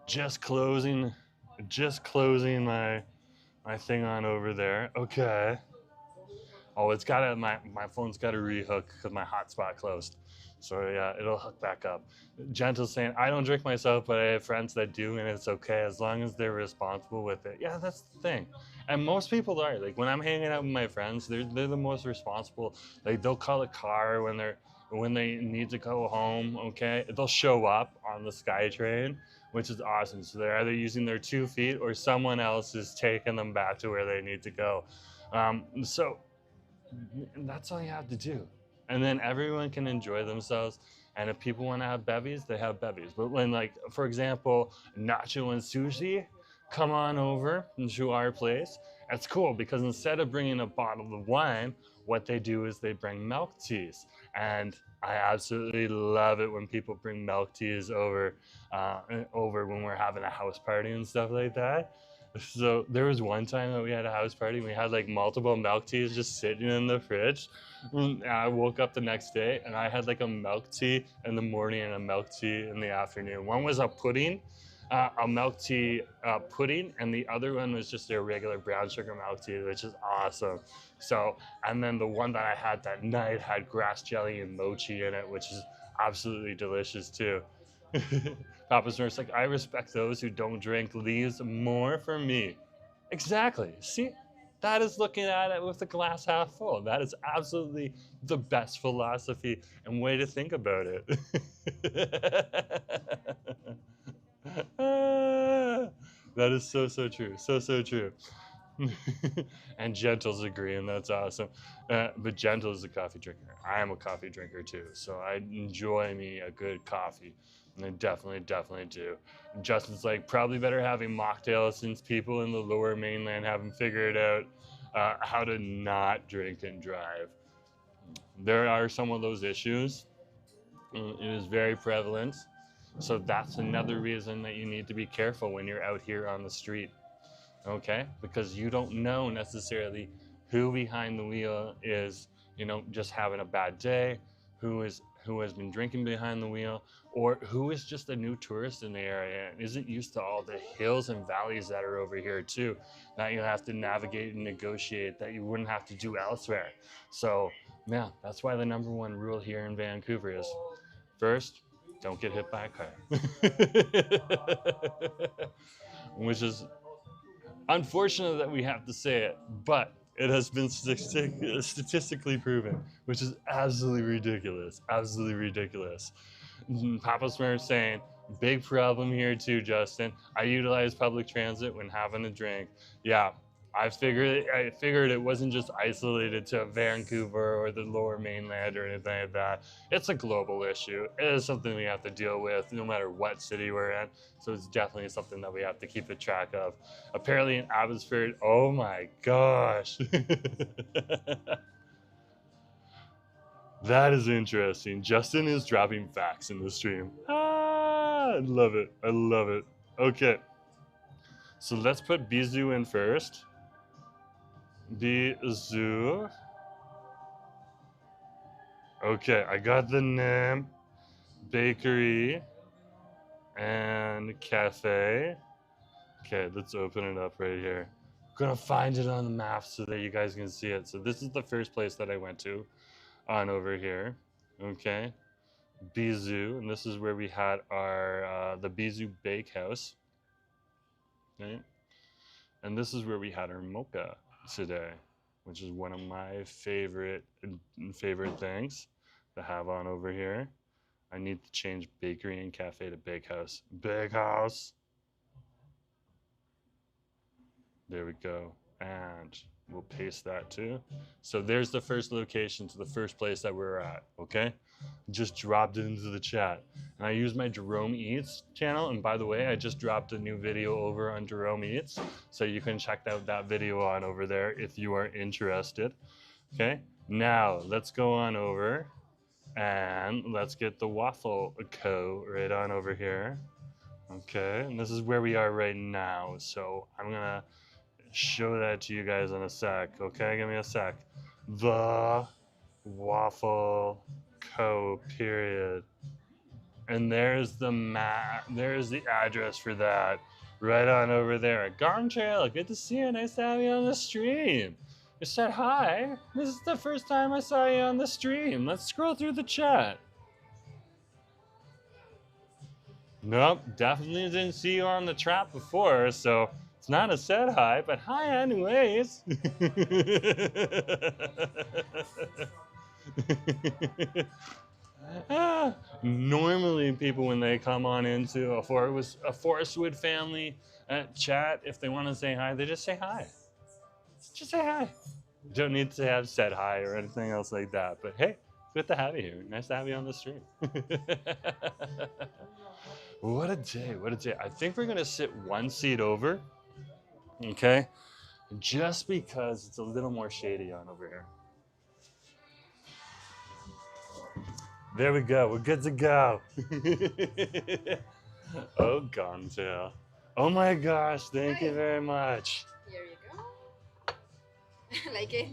Just closing my thing on over there. Okay. Oh, it's got my phone's got to rehook because my hotspot closed. So yeah, it'll hook back up. Gentle's saying, I don't drink myself, but I have friends that do, and it's okay as long as they're responsible with it. Yeah, that's the thing. And most people are. Like, when I'm hanging out with my friends, they're the most responsible. Like, they'll call a car when they need to go home, okay? They'll show up on the SkyTrain, which is awesome. So they're either using their 2 feet or someone else is taking them back to where they need to go. So that's all you have to do. And then everyone can enjoy themselves. And if people want to have bevies, they have bevies. But when, like, for example, Nacho and Sushi come on over to our place, it's cool because instead of bringing a bottle of wine, what they do is they bring milk teas. And I absolutely love it when people bring milk teas over when we're having a house party and stuff like that. So there was one time that we had a house party and we had like multiple milk teas just sitting in the fridge. And I woke up the next day and I had like a milk tea in the morning and a milk tea in the afternoon. One was a pudding a milk tea pudding, and the other one was just their regular brown sugar milk tea, which is awesome. So, and then the one that I had that night had grass jelly and mochi in it, which is absolutely delicious too. Papa Smurf's like, I respect those who don't drink, leaves more for me. Exactly. See, that is looking at it with the glass half full. That is absolutely the best philosophy and way to think about it. That is so, so true. So, so true. And Gentle's agree, and that's awesome. But Gentle is a coffee drinker. I am a coffee drinker too, so I enjoy me a good coffee. And I definitely, definitely do. Justin's like, probably better having mocktails since people in the lower mainland haven't figured out how to not drink and drive. There are some of those issues. It is very prevalent. So that's another reason that you need to be careful when you're out here on the street. Okay? Because you don't know necessarily who behind the wheel is, just having a bad day, who has been drinking behind the wheel, or who is just a new tourist in the area and isn't used to all the hills and valleys that are over here too, that you have to navigate and negotiate that you wouldn't have to do elsewhere. So yeah, that's why the number one rule here in Vancouver is, first, don't get hit by a car. Which is unfortunate that we have to say it, but it has been statistically proven, which is absolutely ridiculous. Absolutely ridiculous. Papa Smurf saying, big problem here too, Justin. I utilize public transit when having a drink. Yeah, I figured it wasn't just isolated to Vancouver or the lower mainland or anything like that. It's a global issue. It is something we have to deal with no matter what city we're in. So it's definitely something that we have to keep a track of. Apparently in Abbotsford, oh my gosh. That is interesting. Justin is dropping facts in the stream. I love it. I love it. Okay. So let's put Bisou in first. Bisou. Okay, I got the name. Bakery and cafe. Okay, let's open it up right here. I'm gonna find it on the map so that you guys can see it. So this is the first place that I went to on over here. Okay, Bisou, and this is where we had our the Bisou Bakehouse. Okay, and this is where we had our Mocha today, which is one of my favorite things to have on over here. I need to change bakery and cafe to bakehouse. Bakehouse. There we go. And we'll paste that too. So there's the first location to the first place that we're at, okay? Just dropped it into the chat. And I use my Jerome Eats channel. And by the way, I just dropped a new video over on Jerome Eats. So you can check out that video on over there if you are interested. Okay, now let's go on over and let's get the Waffle Co. right on over here. Okay, and this is where we are right now. So I'm gonna show that to you guys in a sec. Okay, give me a sec. The Waffle Co. period. And there's the map. There's the address for that. Right on over there. Garm Trail, good to see you. Nice to have you on the stream. You said hi. This is the first time I saw you on the stream. Let's scroll through the chat. Nope, definitely didn't see you on the trap before, so it's not a said hi, but hi anyways. Normally people, when they come on into a Forestwood family chat, if they want to say hi, they just say hi. Just say hi. You don't need to have said hi or anything else like that. But hey, good to have you here. Nice to have you on the stream. What a day, what a day. I think we're gonna sit one seat over, okay? Just because it's a little more shady on over here. There we go, we're good to go. Oh, Gontail. Oh my gosh, thank you very much. Here you go. Like it?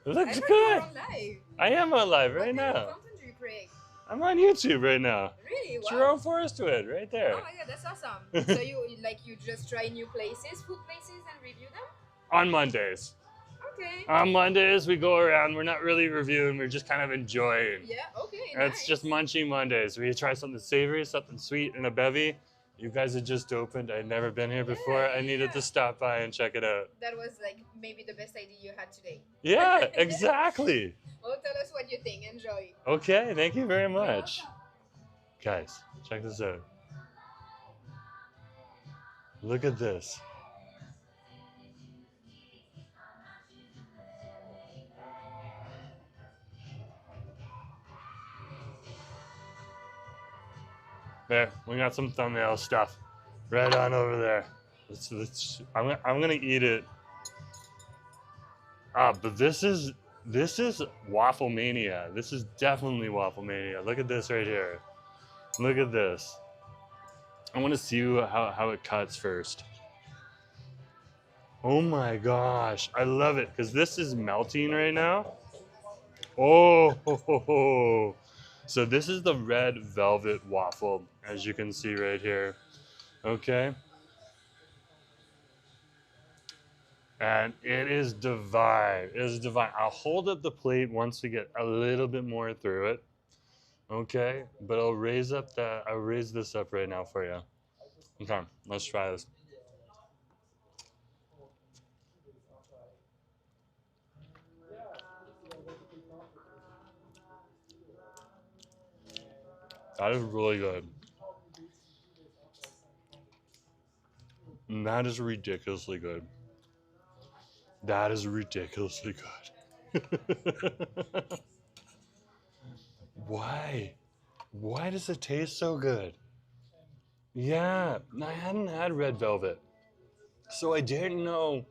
It looks I thought good. you were on live. I am on live right What kind now. of content do you create? I'm on YouTube right now. Really? Wow. Jerome Forestwood, right there. Oh my god, that's awesome. So you just try new places, food places, and review them? On Mondays. Okay. On Mondays, we go around. We're not really reviewing. We're just kind of enjoying. Yeah. Okay. It's Nice. just Munchie Mondays. We try something savory, something sweet, and a bevy. You guys had just opened. I'd never been here before. I needed to stop by and check it out. That was like maybe the best idea you had today. Yeah, exactly. Well, tell us what you think. Enjoy. Okay, thank you very much. Guys, check this out. Look at this. There, we got some thumbnail stuff right on over there. I'm gonna eat it. But this is Waffle Mania. This is definitely Waffle Mania. Look at this right here. Look at this. I want to see how it cuts first. Oh my gosh, I love it because this is melting right now. Oh, ho, ho, ho. So this is the red velvet waffle, as you can see right here. Okay. And it is divine. It is divine. I'll hold up the plate once we get a little bit more through it. Okay, but I'll raise this up right now for you. Okay, let's try this. That is really good. And that is ridiculously good. That is ridiculously good. Why? Why does it taste so good? Yeah, I hadn't had red velvet. So I didn't know.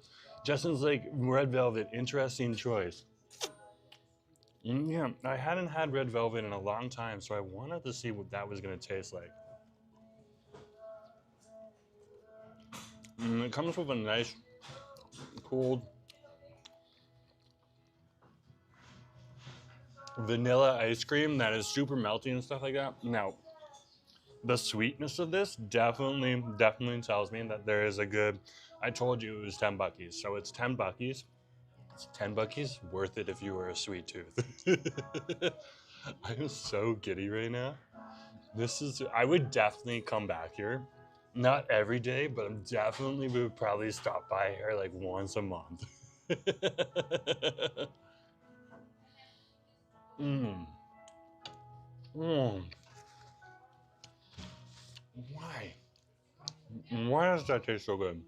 Justin's like, red velvet, interesting choice. Yeah, I hadn't had red velvet in a long time, so I wanted to see what that was going to taste like. It comes with a nice, cold vanilla ice cream that is super melty and stuff like that. Now, the sweetness of this definitely tells me that there is a good, I told you it was 10 buckies, so it's 10 buckies. It's 10 buckies, worth it if you were a sweet tooth. I'm so giddy right now. I would definitely come back here. Not every day, but I definitely would probably stop by here like once a month. Why? Why does that taste so good?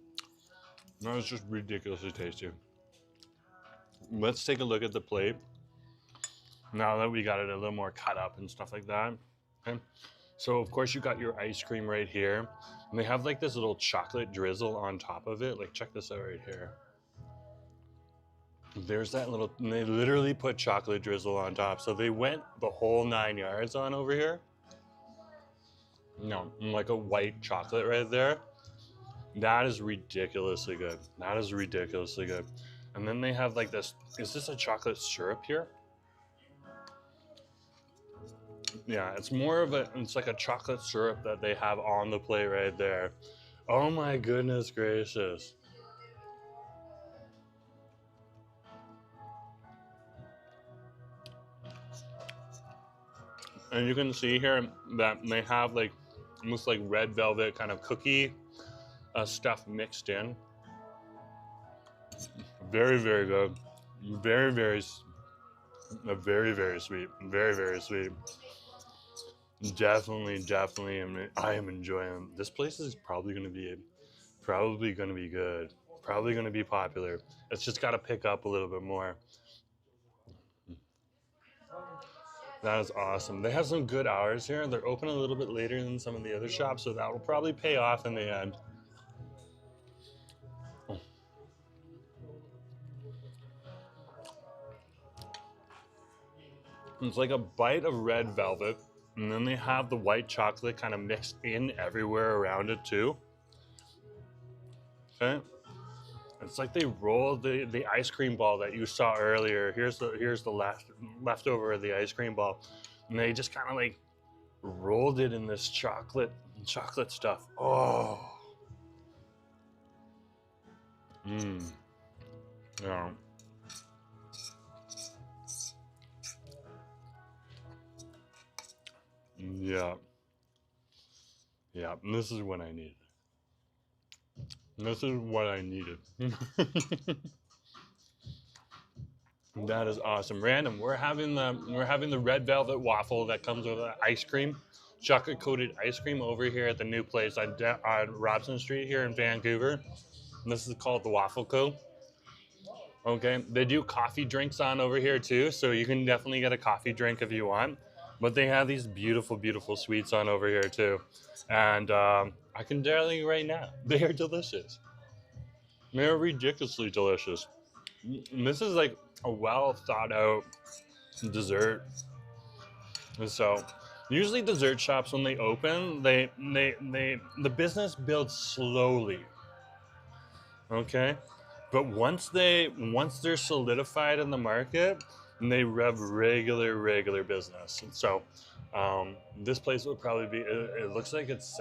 No, it's just ridiculously tasty. Let's take a look at the plate. Now that we got it a little more cut up and stuff like that. Okay. So of course you got your ice cream right here. And they have like this little chocolate drizzle on top of it. Like check this out right here. There's that little, and they literally put chocolate drizzle on top. So they went the whole 9 yards on over here. No, like a white chocolate right there. That is ridiculously good. That is ridiculously good. And then they have like this, is this a chocolate syrup here? Yeah, it's more of it's like a chocolate syrup that they have on the plate right there. Oh my goodness gracious. And you can see here that they have like almost like red velvet kind of cookie stuff mixed in. Very, very good. Very, very sweet. Very, very sweet. Definitely, I am enjoying. This place is probably going to be good. Probably going to be popular. It's just got to pick up a little bit more. That is awesome. They have some good hours here. They're open a little bit later than some of the other shops, so that will probably pay off in the end. It's like a bite of red velvet, and then they have the white chocolate kind of mixed in everywhere around it too. Okay, it's like they rolled the ice cream ball that you saw earlier. Here's the leftover of the ice cream ball. And they just kind of like rolled it in this chocolate stuff. Oh. Yeah. Yeah. Yeah. And this is what I needed. This is what I needed. That is awesome. Random. We're having the red velvet waffle that comes with ice cream, chocolate coated ice cream over here at the new place on Robson Street here in Vancouver. And this is called the Waffle Crew. Okay, they do coffee drinks on over here too, so you can definitely get a coffee drink if you want. But they have these beautiful, beautiful sweets on over here too, and I can tell you right now, they are delicious. They're ridiculously delicious. And this is like a well thought out dessert. And so, usually dessert shops when they open, the business builds slowly. Okay, but once they're solidified in the market, and they rev regular business. And so, this place will probably be. It looks like it's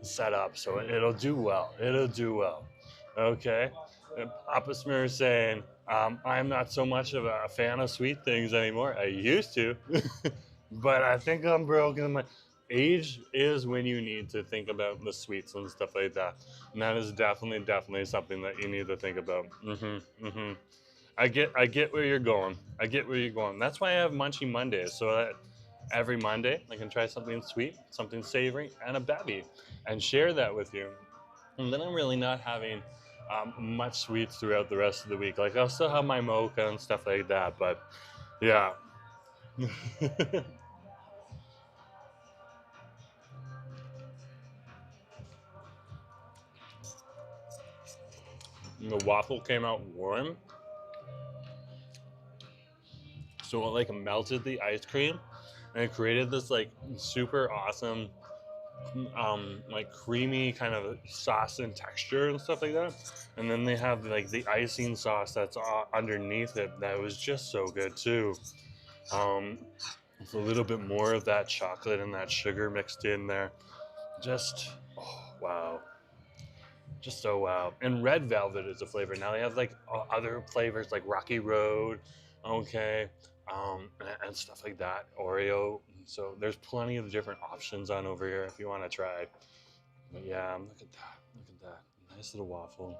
set up, so it'll do well. It'll do well. Okay. And Papa Smurf saying, I'm not so much of a fan of sweet things anymore. I used to, but I think I'm broken. My age is when you need to think about the sweets and stuff like that. And that is definitely something that you need to think about. I get where you're going. I get where you're going. That's why I have Munchie Mondays, so that every Monday I can try something sweet, something savory, and a bevy, and share that with you. And then I'm really not having much sweets throughout the rest of the week. Like I'll still have my Mocha and stuff like that, but yeah. And the waffle came out warm, so it like melted the ice cream, and it created this like super awesome like creamy kind of sauce and texture and stuff like that. And then they have like the icing sauce that's underneath it that was just so good too. With a little bit more of that chocolate and that sugar mixed in there. Just, oh, wow. Just so wow. And red velvet is a flavor. Now they have like other flavors like Rocky Road, okay, and stuff like that, Oreo. So there's plenty of different options on over here if you want to try. But yeah, look at that. Look at that. Nice little waffle.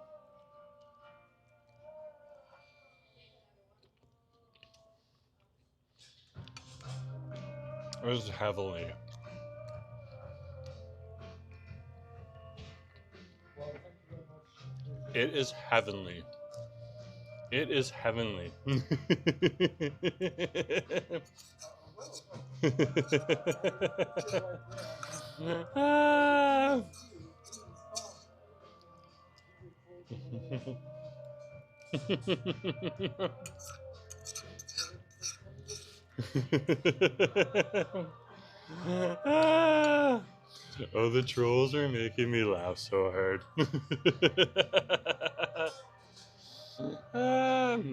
It is heavenly. It is heavenly. It is heavenly. Oh, the trolls are making me laugh so hard.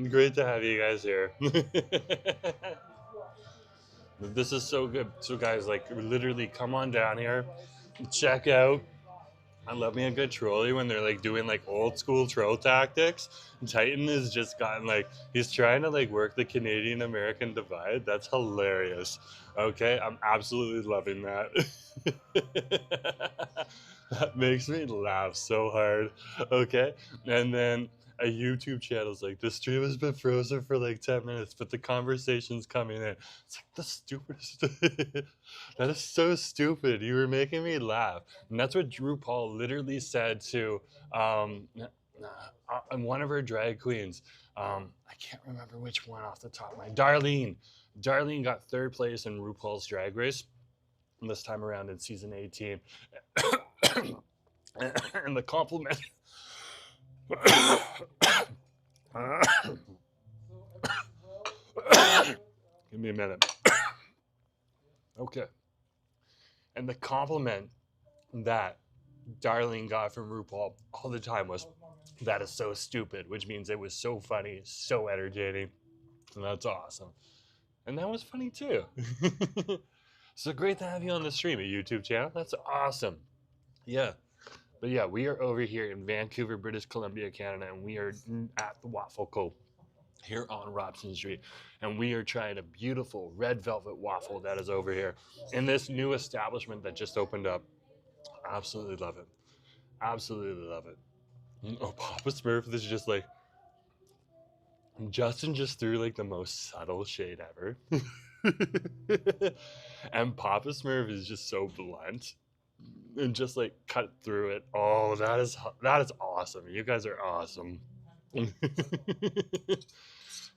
Great to have you guys here. This is so good. So guys, like literally come on down here, check out. I love me a good trolley when they're like doing like old school troll tactics. Titan has just gotten like, he's trying to like work the Canadian American divide. That's hilarious. Okay, I'm absolutely loving that. That makes me laugh so hard. Okay, and then a YouTube channel's like, the stream has been frozen for like 10 minutes, but the conversation's coming in. It's like the stupidest. That is so stupid. You were making me laugh. And that's what Drew Paul literally said to one of her drag queens. I can't remember which one off the top of my Darlene. Darlene got third place in RuPaul's Drag Race this time around in season 18. And the compliment. Give me a minute. Okay. And the compliment that Darlene got from RuPaul all the time was, that is so stupid, which means it was so funny, so entertaining. And that's awesome. And that was funny too. So great to have you on the stream, a YouTube channel. That's awesome. Yeah. But yeah, we are over here in Vancouver, British Columbia, Canada, and we are at the Waffle Crew here on Robson Street. And we are trying a beautiful red velvet waffle that is over here in this new establishment that just opened up. Absolutely love it. Absolutely love it. Oh, Papa Smurf is just like, Justin just threw like the most subtle shade ever. And Papa Smurf is just so blunt and just like cut through it. Oh, that is awesome. You guys are awesome.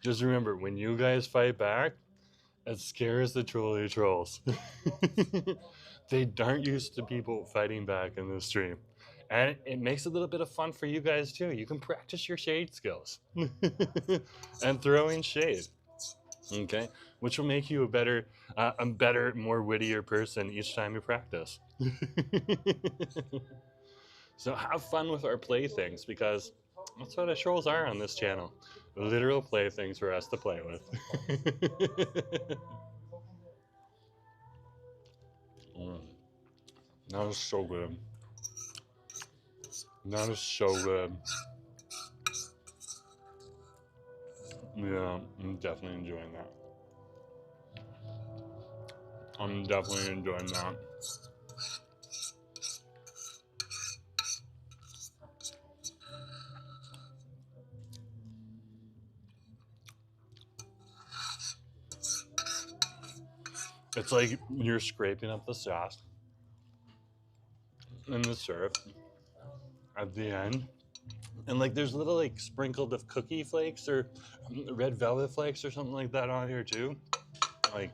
Just remember, when you guys fight back, it scares the trolley trolls. They aren't used to people fighting back in the stream. And it makes a little bit of fun for you guys too. You can practice your shade skills and throwing shade, okay? Which will make you a better, more wittier person each time you practice. So have fun with our playthings, because that's what our trolls are on this channel. Literal playthings for us to play with. That was so good. That is so good. Yeah, I'm definitely enjoying that. I'm definitely enjoying that. It's like you're scraping up the sauce and the syrup at the end, and like there's little like sprinkled of cookie flakes or red velvet flakes or something like that on here too. Like,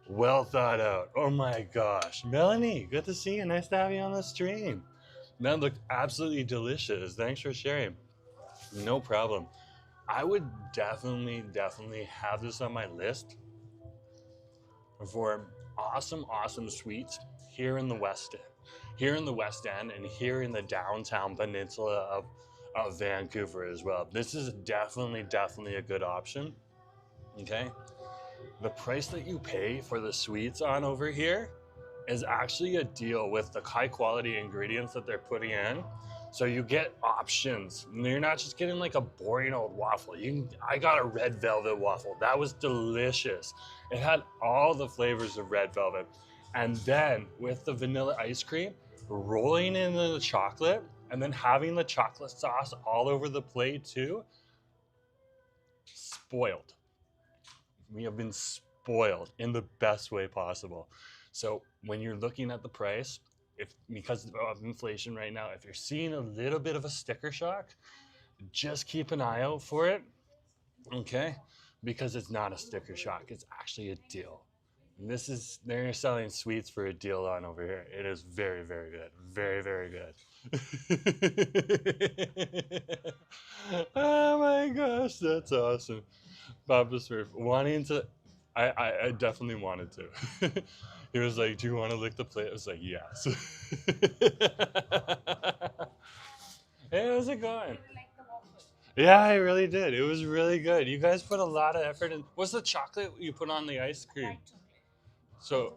well thought out. Oh my gosh, Melanie, good to see you. Nice to have you on the stream. That looked absolutely delicious. Thanks for sharing. No problem. I would definitely have this on my list for awesome sweets here in the West End and here in the downtown peninsula of Vancouver as well. This is definitely a good option. Okay, the price that you pay for the sweets on over here is actually a deal with the high quality ingredients that they're putting in. So you get options. You're not just getting like a boring old waffle. I got a red velvet waffle. That was delicious. It had all the flavors of red velvet. And then with the vanilla ice cream, rolling in the chocolate, and then having the chocolate sauce all over the plate too. Spoiled. We have been spoiled in the best way possible. So when you're looking at the price, because of inflation right now, if you're seeing a little bit of a sticker shock, just keep an eye out for it, okay? Because it's not a sticker shock, it's actually a deal. And they're selling sweets for a deal on over here. It is very good, very good. Oh my gosh, that's awesome. Papa Smurf wanting to, I definitely wanted to. He was like, do you want to lick the plate? I was like, yes. Hey, how's it going? Yeah, I really did. It was really good. You guys put a lot of effort in. What's the chocolate you put on the ice cream? So,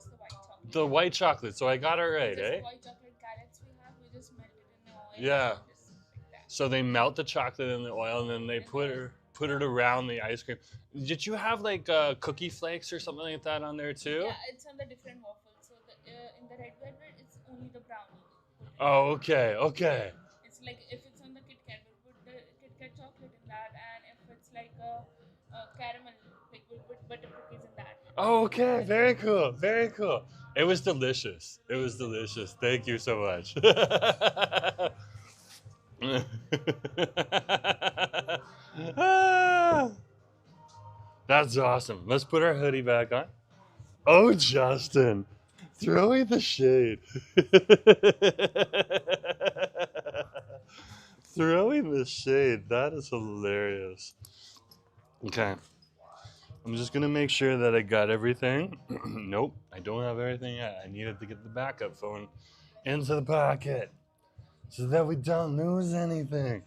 the white chocolate. So I got it right, eh? White chocolate carrots we have, we just melt it in the oil. Yeah. Like that. So they melt the chocolate in the oil and then they put it around the ice cream. Did you have like cookie flakes or something like that on there too? Yeah, it's on the different waffles. So in the red velvet, it's only the brownie. Oh, okay. It's like if it's on the Kit Kat, we'll put the Kit Kat chocolate in that, and if it's like a caramel, like we'll put butter cookies in that. Oh, okay. Very cool. It was delicious. Thank you so much. That's awesome. Let's put our hoodie back on. Oh, Justin, throwing the shade. Throwing the shade. That is hilarious. Okay. I'm just going to make sure that I got everything. Nope, I don't have everything yet. I needed to get the backup phone into the pocket so that we don't lose anything.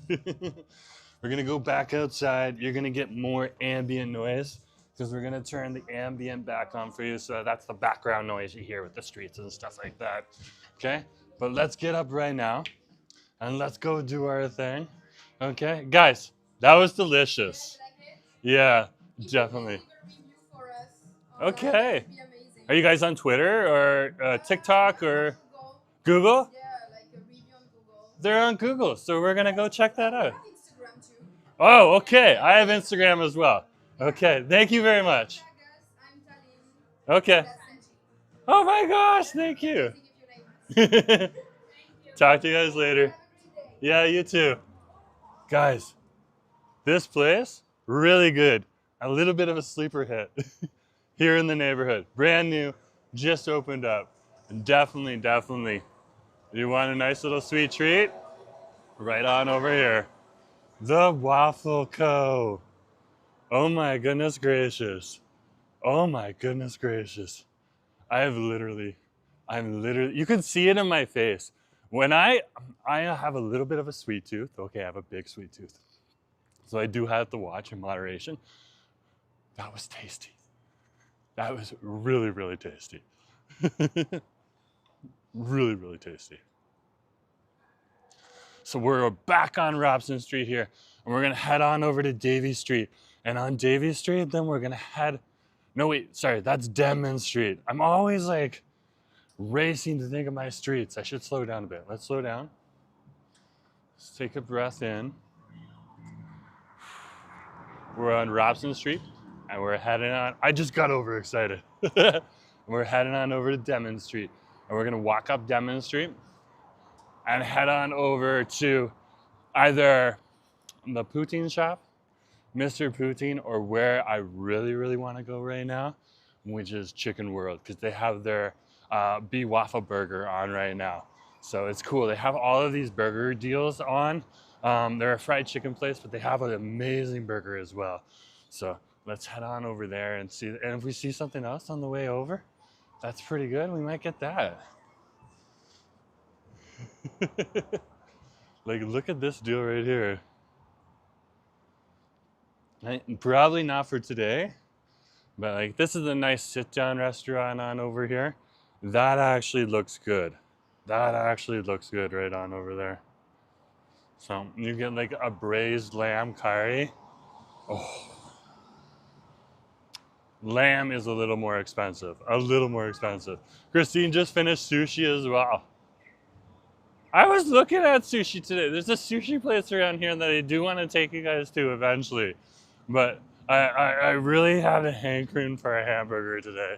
We're going to go back outside. You're going to get more ambient noise because we're gonna turn the ambient back on for you, so that's the background noise you hear with the streets and stuff like that. Okay, but let's get up right now and let's go do our thing. Okay, guys, that was delicious. Yeah, definitely. Okay. Are you guys on Twitter or TikTok or Google? Yeah, like a review on Google. They're on Google, so we're gonna go check that out. On Instagram too. Oh, okay. I have Instagram as well. Okay, thank you very much. Tag us, I'm Talim. Okay. That's Sanji. Oh my gosh, thank you. Give your name. Talk to you guys later. Have a good day. Yeah, you too. Guys, this place, really good. A little bit of a sleeper hit here in the neighborhood. Brand new, just opened up. And definitely, definitely, you want a nice little sweet treat? Right on over here. The Waffle Co. Oh my goodness gracious. Oh my goodness gracious. I'm literally, you can see it in my face. When I have a little bit of a sweet tooth. Okay, I have a big sweet tooth. So I do have to watch in moderation. That was tasty. That was really, really tasty. Really, really tasty. So we're back on Robson Street here, and we're gonna head on over to Davie Street. And on Davie Street, then we're gonna head, no wait, sorry, that's Denman Street. I'm always like racing to think of my streets. I should slow down a bit. Let's slow down. Let's take a breath in. We're on Robson Street, and we're heading on, I just got overexcited. We're heading on over to Denman Street, and we're gonna walk up Denman Street and head on over to either the poutine shop, Mr. Poutine, or where I really, really want to go right now, which is Chicken World, because they have their BeWaffa burger on right now. So it's cool. They have all of these burger deals on. They're a fried chicken place, but they have an amazing burger as well. So let's head on over there and see. And if we see something else on the way over, that's pretty good. We might get that. Like, look at this deal right here. Probably not for today, but like, this is a nice sit-down restaurant on over here. That actually looks good. That actually looks good right on over there. So you get like a braised lamb curry. Oh. Lamb is a little more expensive. A little more expensive. Christine just finished sushi as well. I was looking at sushi today. There's a sushi place around here that I do want to take you guys to eventually. But I really had a hankering for a hamburger today.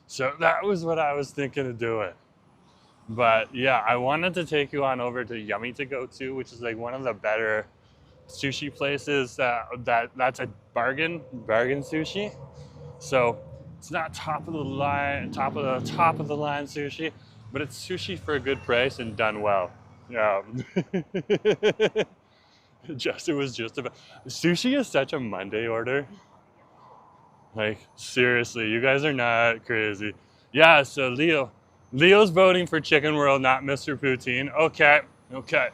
So that was what I was thinking of doing. But yeah, I wanted to take you on over to Yummy To Go To, which is like one of the better sushi places that's a bargain sushi. So it's not top of the line sushi, but it's sushi for a good price and done well. Yeah. It was just about, sushi is such a Monday order. Like, seriously, you guys are not crazy. Yeah, so Leo's voting for Chicken World, not Mr. Poutine. Okay.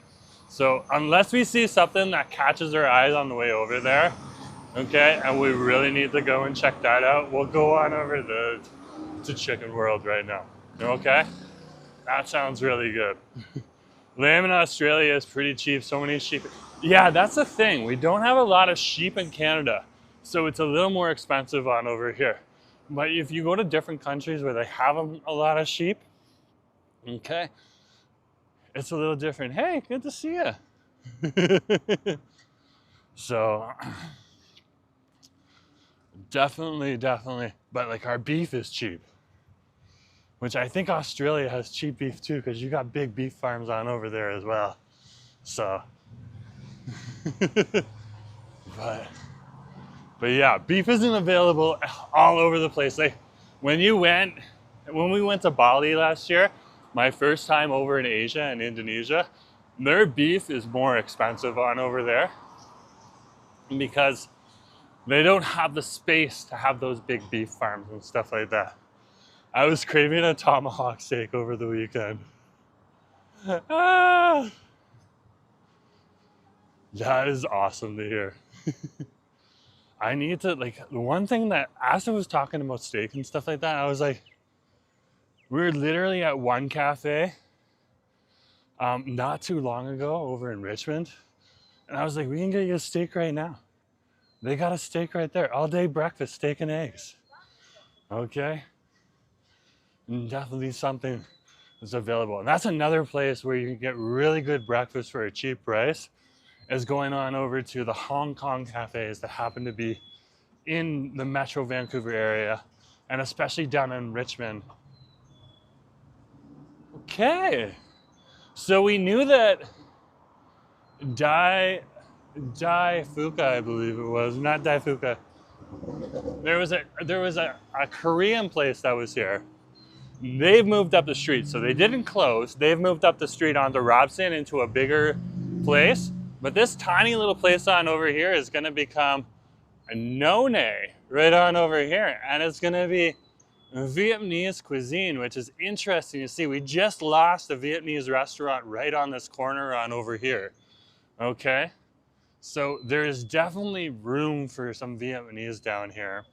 So unless we see something that catches our eyes on the way over there, okay, and we really need to go and check that out, we'll go on over to Chicken World right now. Okay? That sounds really good. Lamb in Australia is pretty cheap. So many sheep. Yeah, that's the thing. We don't have a lot of sheep in Canada, so it's a little more expensive on over here. But if you go to different countries where they have a lot of sheep, okay, it's a little different. Hey, good to see you. So definitely. But like, our beef is cheap. Which I think Australia has cheap beef too, because you got big beef farms on over there as well. So, but yeah, beef isn't available all over the place. Like when we went to Bali last year, my first time over in Asia and Indonesia, their beef is more expensive on over there because they don't have the space to have those big beef farms and stuff like that. I was craving a tomahawk steak over the weekend. Ah, that is awesome to hear. I need to, like, the one thing that, as I was talking about steak and stuff like that, I was like, we were literally at one cafe not too long ago over in Richmond. And I was like, we can get you a steak right now. They got a steak right there. All day breakfast, steak and eggs. Okay? And definitely something that's available. And that's another place where you can get really good breakfast for a cheap price, is going on over to the Hong Kong cafes that happen to be in the Metro Vancouver area, and especially down in Richmond. Okay. So we knew that Fuka, I believe it was, not Dai Fuka. There was a Korean place that was here. They've moved up the street, so they didn't close. They've moved up the street onto Robson into a bigger place. But this tiny little place on over here is gonna become a None right on over here. And it's gonna be Vietnamese cuisine, which is interesting to see. We just lost a Vietnamese restaurant right on this corner on over here. Okay, so there is definitely room for some Vietnamese down here.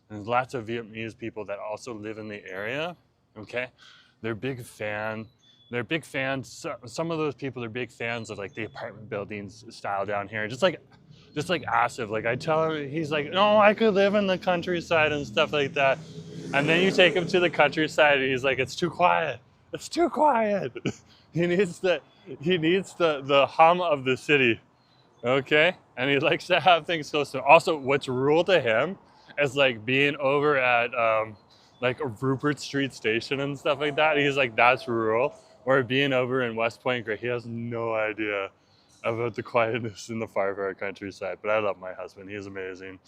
There's lots of Vietnamese people that also live in the area. Okay, they're big fans. Some of those people are big fans of like the apartment buildings style down here. Just like Asif. Like I tell him, he's like, no, I could live in the countryside and stuff like that. And then you take him to the countryside and he's like, it's too quiet. It's too quiet. He needs the hum of the city. Okay? And he likes to have things close to him. Also, what's rural to him is like being over at like a Rupert Street Station and stuff like that. He's like, that's rural. Or being over in West Point, he has no idea about the quietness in the far countryside. But I love my husband. He's amazing.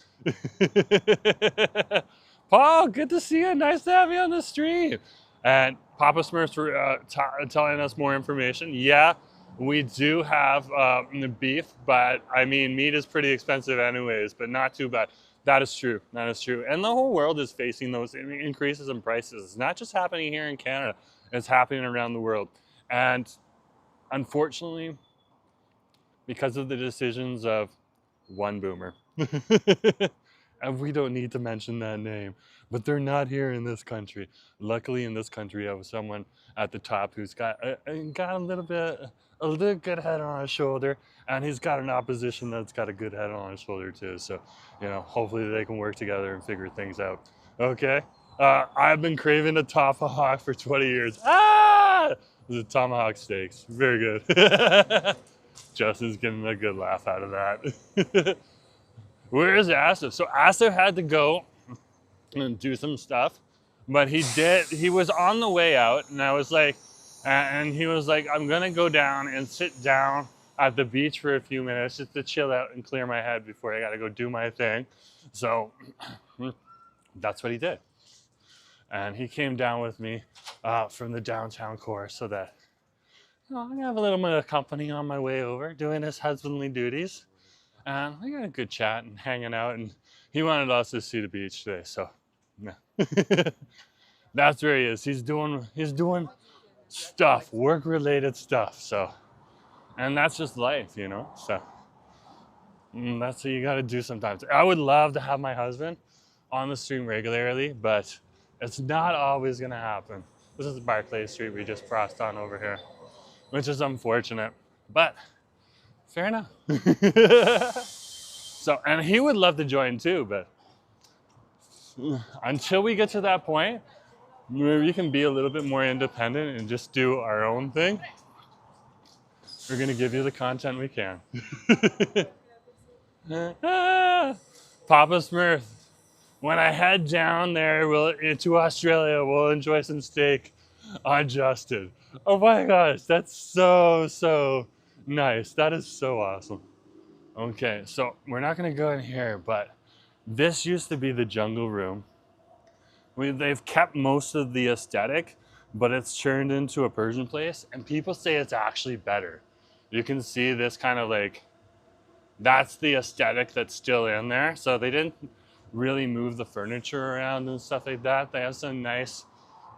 Paul, good to see you. Nice to have you on the stream. And Papa Smurf's telling us more information. Yeah, we do have the beef, but I mean, meat is pretty expensive anyways, but not too bad. That is true. That is true. And the whole world is facing those increases in prices. It's not just happening here in Canada. It's happening around the world. And unfortunately, because of the decisions of one boomer, and we don't need to mention that name, but they're not here in this country. Luckily, in this country, I have someone at the top who's got a little good head on his shoulder, and he's got an opposition that's got a good head on his shoulder too. So, you know, hopefully they can work together and figure things out. Okay. I've been craving a tomahawk for 20 years. Ah! The tomahawk steaks. Very good. Justin's getting a good laugh out of that. Where is Asif? So Asif had to go and do some stuff, but he was on the way out, and I was like, and he was like, I'm gonna go down and sit down at the beach for a few minutes just to chill out and clear my head before I gotta go do my thing. So that's what he did. And he came down with me from the downtown core so that I have a little bit of company on my way over, doing his husbandly duties. And we got a good chat and hanging out, and he wanted us to see the beach today, so yeah. That's where he is. He's doing stuff, work-related stuff, so, and that's just life, you know, so that's what you got to do sometimes. I would love to have my husband on the stream regularly, but it's not always going to happen. This is Barclay Street we just crossed on over here, which is unfortunate, but fair enough. So, and he would love to join too, but until we get to that point, where we can be a little bit more independent and just do our own thing, we're gonna give you the content we can. Papa Smurf, when I head down there to Australia, we'll enjoy some steak on Justin. Oh my gosh, that's so nice. That is so awesome. Okay, so we're not gonna go in here, but this used to be the jungle room. They've kept most of the aesthetic, but it's turned into a Persian place, and people say it's actually better. You can see this kind of like, that's the aesthetic that's still in there. So they didn't really move the furniture around and stuff like that. They have some nice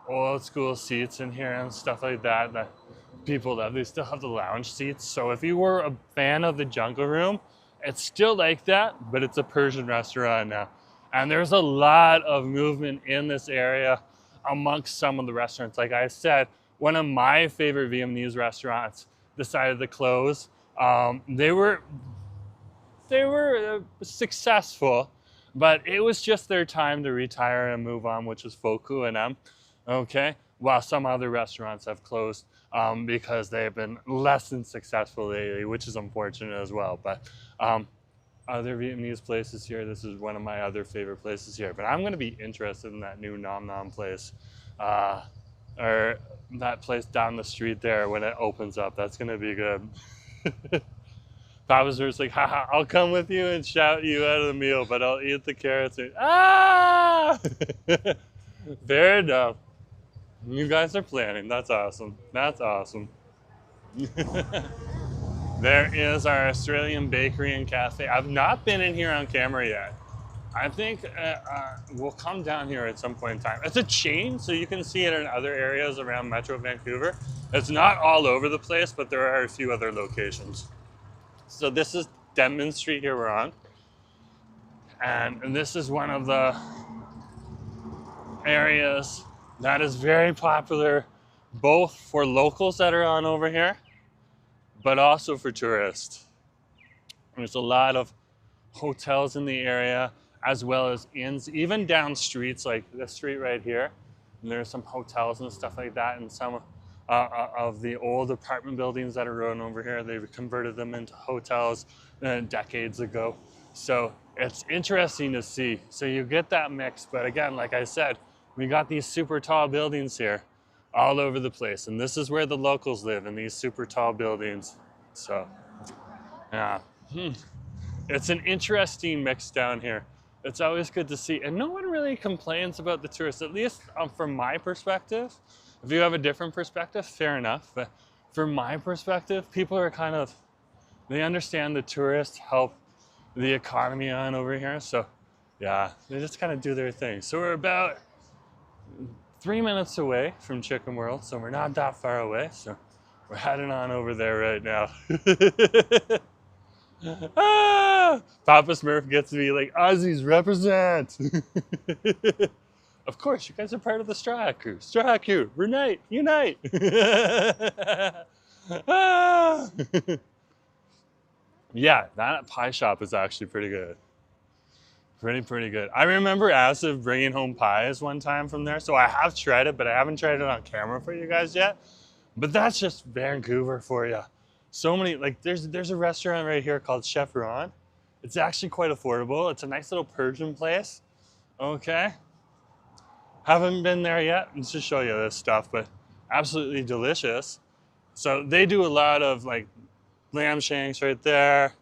old school seats in here and stuff like that that people love. They still have the lounge seats. So if you were a fan of the jungle room It's still like that, but it's a Persian restaurant now. And there's a lot of movement in this area amongst some of the restaurants. Like I said, one of my favorite Vietnamese restaurants decided to close. They were successful, but it was just their time to retire and move on, which is Foodie and them. Okay, while some other restaurants have closed because they've been less than successful lately, which is unfortunate as well. But other Vietnamese places here, this is one of my other favorite places here. But I'm going to be interested in that new Nom Nom place, or that place down the street there when it opens up. That's going to be good. Papa's just like, haha, I'll come with you and shout you out of the meal, but I'll eat the carrots. And, ah! Fair enough. You guys are planning. That's awesome. That's awesome. There is our Australian bakery and cafe. I've not been in here on camera yet. I think we'll come down here at some point in time. It's a chain, so you can see it in other areas around Metro Vancouver. It's not all over the place, but there are a few other locations. So this is Denman Street here we're on. And this is one of the areas that is very popular, both for locals that are on over here, but also for tourists. There's a lot of hotels in the area, as well as inns, even down streets like this street right here. And there's some hotels and stuff like that, and some of the old apartment buildings that are run over here. They've converted them into hotels decades ago. So it's interesting to see. So you get that mix, but again, like I said, we got these super tall buildings here all over the place. And this is where the locals live, in these super tall buildings. So, yeah. It's an interesting mix down here. It's always good to see. And no one really complains about the tourists, at least from my perspective. If you have a different perspective, fair enough. But from my perspective, people are kind of, they understand the tourists help the economy on over here. So, yeah, they just kind of do their thing. So we're about 3 minutes away from Chicken World, so we're not that far away. So we're heading on over there right now. Papa Smurf gets to be like, Aussies represent. Of course, you guys are part of the Straw Crew. Straw Crew, unite. Yeah, that pie shop is actually pretty good. Pretty good. I remember Asif bringing home pies one time from there, so I have tried it, but I haven't tried it on camera for you guys yet. But that's just Vancouver for you. So many, like there's a restaurant right here called Chef Ron. It's actually quite affordable. It's a nice little Persian place. Okay. Haven't been there yet. Let's just show you this stuff, but absolutely delicious. So they do a lot of like lamb shanks right there,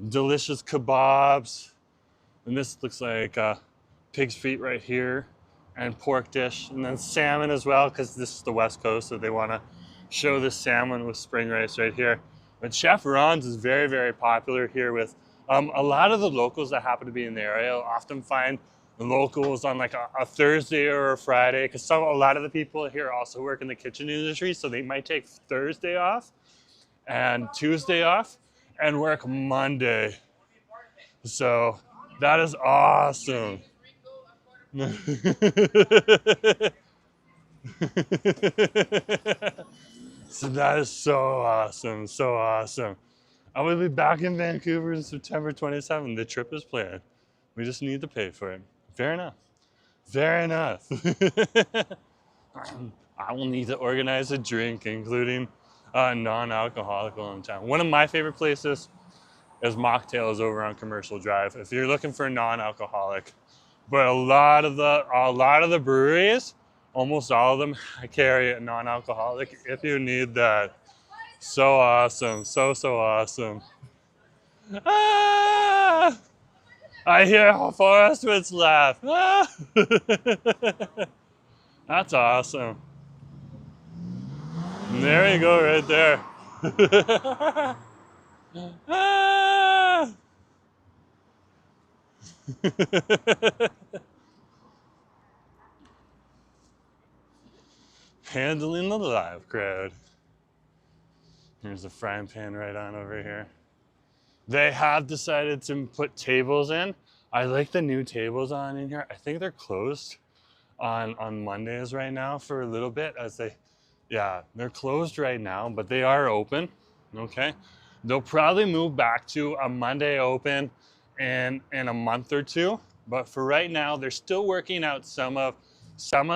delicious kebabs. And this looks like pig's feet right here, and pork dish, and then salmon as well, because this is the West Coast, so they want to show the salmon with spring rice right here. But Chef Ron's is very, very popular here with a lot of the locals that happen to be in the area. You'll often find the locals on like a Thursday or a Friday, because a lot of the people here also work in the kitchen industry, so they might take Thursday off and Tuesday off and work Monday. So that is awesome. So that is so awesome, so awesome. I will be back in Vancouver on September 27th. The trip is planned. We just need to pay for it. Fair enough. Fair enough. I will need to organize a drink, including non-alcoholic while in town. One of my favorite places is Mocktails over on Commercial Drive, if you're looking for non-alcoholic. But a lot of the breweries, almost all of them, carry a non-alcoholic if you need that. So awesome, so awesome. Ah! I hear Forrest Woods laugh. Ah! That's awesome. And there you go, right there. Ah! Handling the live crowd. Here's the frying pan right on over here. They have decided to put tables in. I like the new tables on in here. I think they're closed on Mondays right now for a little bit as they, yeah, they're closed right now, but they are open, okay? They'll probably move back to a Monday open in a month or two, but for right now, they're still working out some of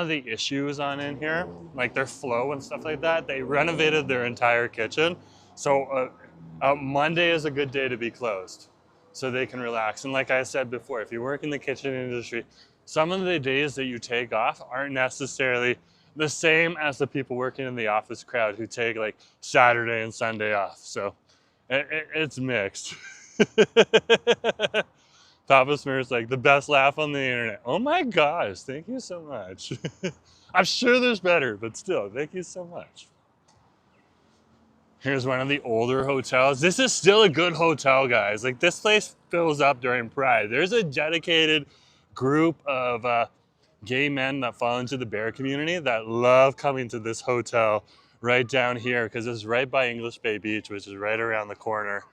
the issues on in here, like their flow and stuff like that. They renovated their entire kitchen, so Monday is a good day to be closed so they can relax. And like I said before, if you work in the kitchen industry, some of the days that you take off aren't necessarily the same as the people working in the office crowd who take like Saturday and Sunday off. So it's mixed. Papa Smurf's like, the best laugh on the internet. Oh my gosh, thank you so much. I'm sure there's better, but still, thank you so much. Here's one of the older hotels. This is still a good hotel, guys. Like, this place fills up during Pride. There's a dedicated group of gay men that fall into the bear community that love coming to this hotel right down here because it's right by English Bay Beach, which is right around the corner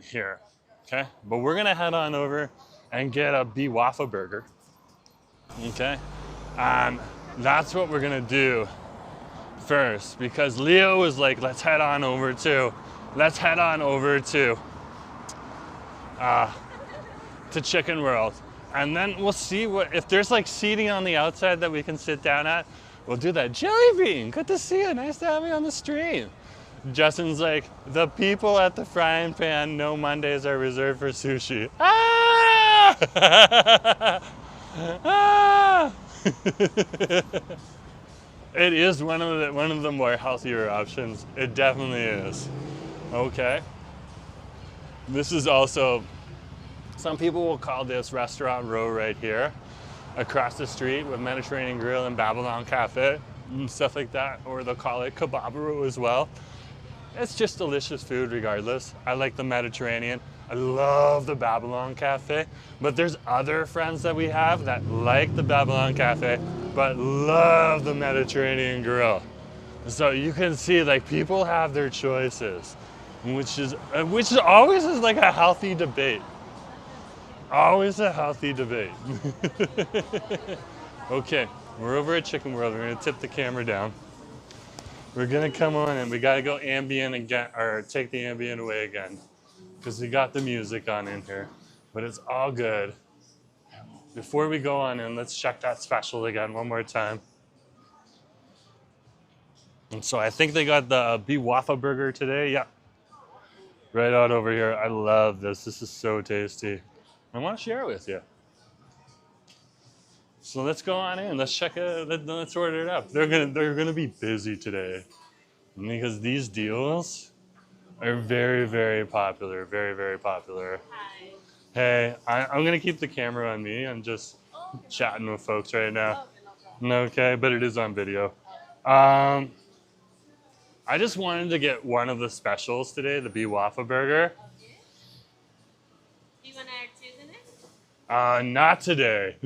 here. Okay, but we're gonna head on over and get a BeWaffa burger. Okay, that's what we're gonna do first because Leo was like, let's head on over to Chicken World, and then we'll see what if there's like seating on the outside that we can sit down at. We'll do that. Jelly Bean, good to see you. Nice to have you on the stream. Justin's like, the people at the frying pan know Mondays are reserved for sushi. Ah! Ah! It is one of the more healthier options. It definitely is. Okay. This is also, some people will call this Restaurant Row right here, across the street with Mediterranean Grill and Babylon Cafe and stuff like that, or they'll call it Kebab Row as well. It's just delicious food regardless. I like the Mediterranean. I love the Babylon Cafe, but there's other friends that we have that like the Babylon Cafe, but love the Mediterranean Grill. So you can see like people have their choices, which is always is like a healthy debate. Always a healthy debate. Okay, we're over at Chicken World. We're gonna tip the camera down. We're gonna come on and we gotta go ambient again, or take the ambient away again, because we got the music on in here, but it's all good. Before we go on in, let's check that special again one more time. And so I think they got the BeWaffa burger today. Yeah, right out over here. I love this. This is so tasty. I want to share it with you. So let's go on in. Let's check it. Let's order it up. They're gonna be busy today because these deals are very, very popular. Very, very popular. Hi. Hey, I'm gonna keep the camera on me. I'm just chatting with folks right now. Okay, but it is on video. I just wanted to get one of the specials today, the BeWaffa burger. Do you want to add cheese in it? Not today.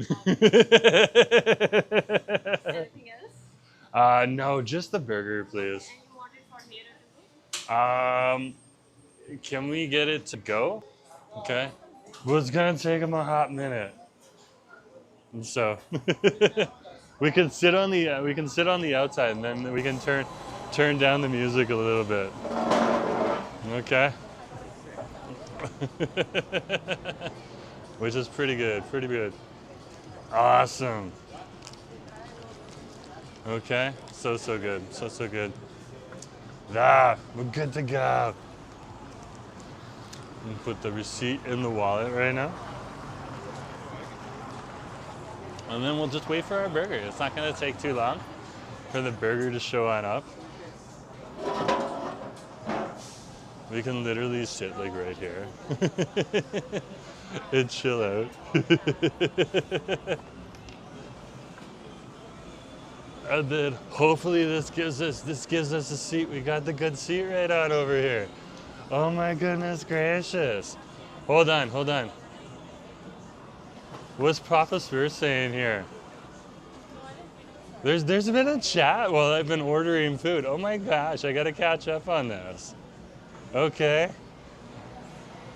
Anything else? No, just the burger, please. And you want it for here and go? Can we get it to go? Okay. Well, it's gonna take them a hot minute. And so we can sit on the outside, and then we can turn down the music a little bit. Okay. Which is pretty good, pretty good. Awesome. Okay, so good, so good. Ah, we're good to go. And put the receipt in the wallet right now. And then we'll just wait for our burger. It's not gonna take too long for the burger to show on up. We can literally sit like right here and chill out. And then hopefully this gives us a seat. We got the good seat right out over here. Oh my goodness gracious. Hold on. What's Papa Smurf saying here? There's been a chat while I've been ordering food. Oh my gosh, I gotta catch up on this. Okay.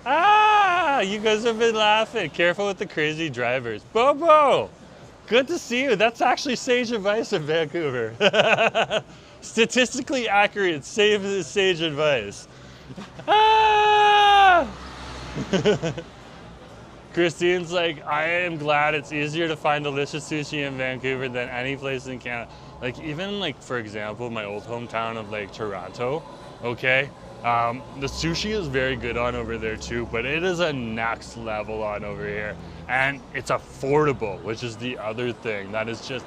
Ah, you guys have been laughing. Careful with the crazy drivers. Bobo, good to see you. That's actually sage advice in Vancouver. Statistically accurate, sage advice. Ah! Christine's like, I am glad it's easier to find delicious sushi in Vancouver than any place in Canada. Like even like, for example, my old hometown of like Toronto, okay? The sushi is very good on over there too, but it is a next level on over here. And it's affordable, which is the other thing that is just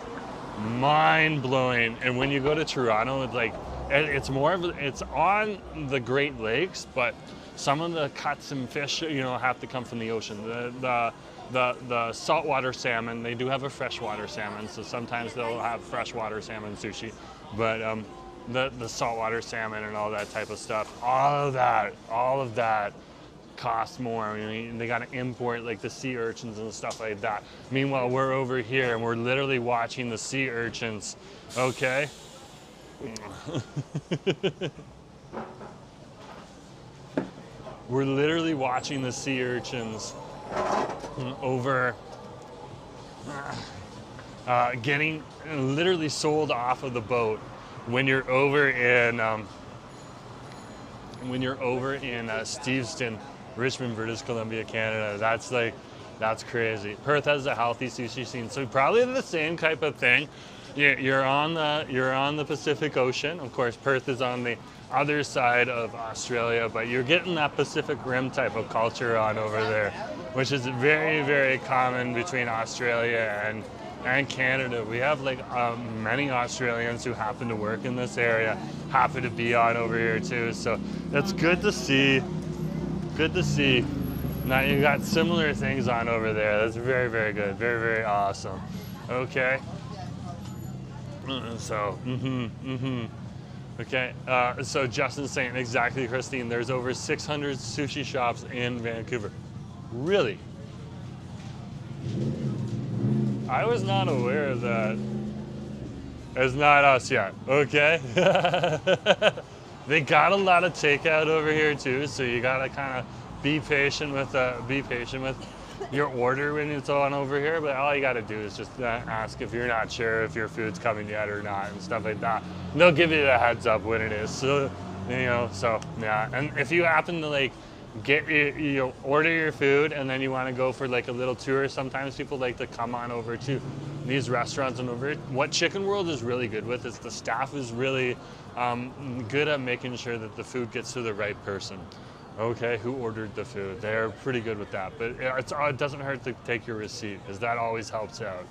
mind blowing. And when you go to Toronto, it's like, it's more of, it's on the Great Lakes, but some of the cuts and fish, you know, have to come from the ocean. The saltwater salmon, they do have a freshwater salmon, so sometimes they'll have freshwater salmon sushi, but the saltwater salmon and all that type of stuff, all of that costs more. I mean, they got to import like the sea urchins and stuff like that. Meanwhile, we're over here and we're literally watching the sea urchins, okay? We're literally watching the sea urchins over getting literally sold off of the boat when you're over in Steveston, Richmond, British Columbia, Canada. That's crazy. Perth has a healthy sushi scene, so probably the same type of thing. You're on the Pacific Ocean. Of course, Perth is on the other side of Australia, but you're getting that Pacific Rim type of culture on over there, which is very, very common between Australia and Canada. We have like many Australians who happen to work in this area, happen to be on over here too. So that's good to see. Good to see. Now you got similar things on over there. That's very, very good. Very, very awesome. Okay. So, Okay, so Justin's saying exactly, Christine, there's over 600 sushi shops in Vancouver. Really? I was not aware of that. It's not us yet, okay? They got a lot of takeout over here too, so you gotta kind of be patient with your order when it's on over here, but all you got to do is just ask if you're not sure if your food's coming yet or not and stuff like that. And they'll give you a heads up when it is. So, you know, so yeah. And if you happen to like get you order your food and then you want to go for like a little tour, sometimes people like to come on over to these restaurants and over. What Chicken World is really good with is the staff is really good at making sure that the food gets to the right person. Okay, who ordered the food? They're pretty good with that, but it doesn't hurt to take your receipt because that always helps out.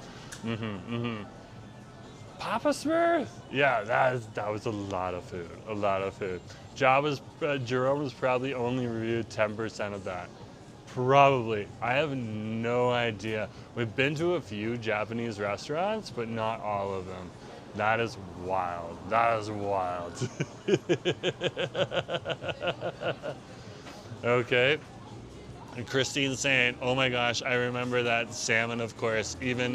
Papa Smurf? Yeah, that was a lot of food. Jerome was probably only reviewed 10% of that. Probably. I have no idea. We've been to a few Japanese restaurants, but not all of them. That is wild. That is wild. Okay. And Christine's saying, oh my gosh, I remember that salmon, of course. Even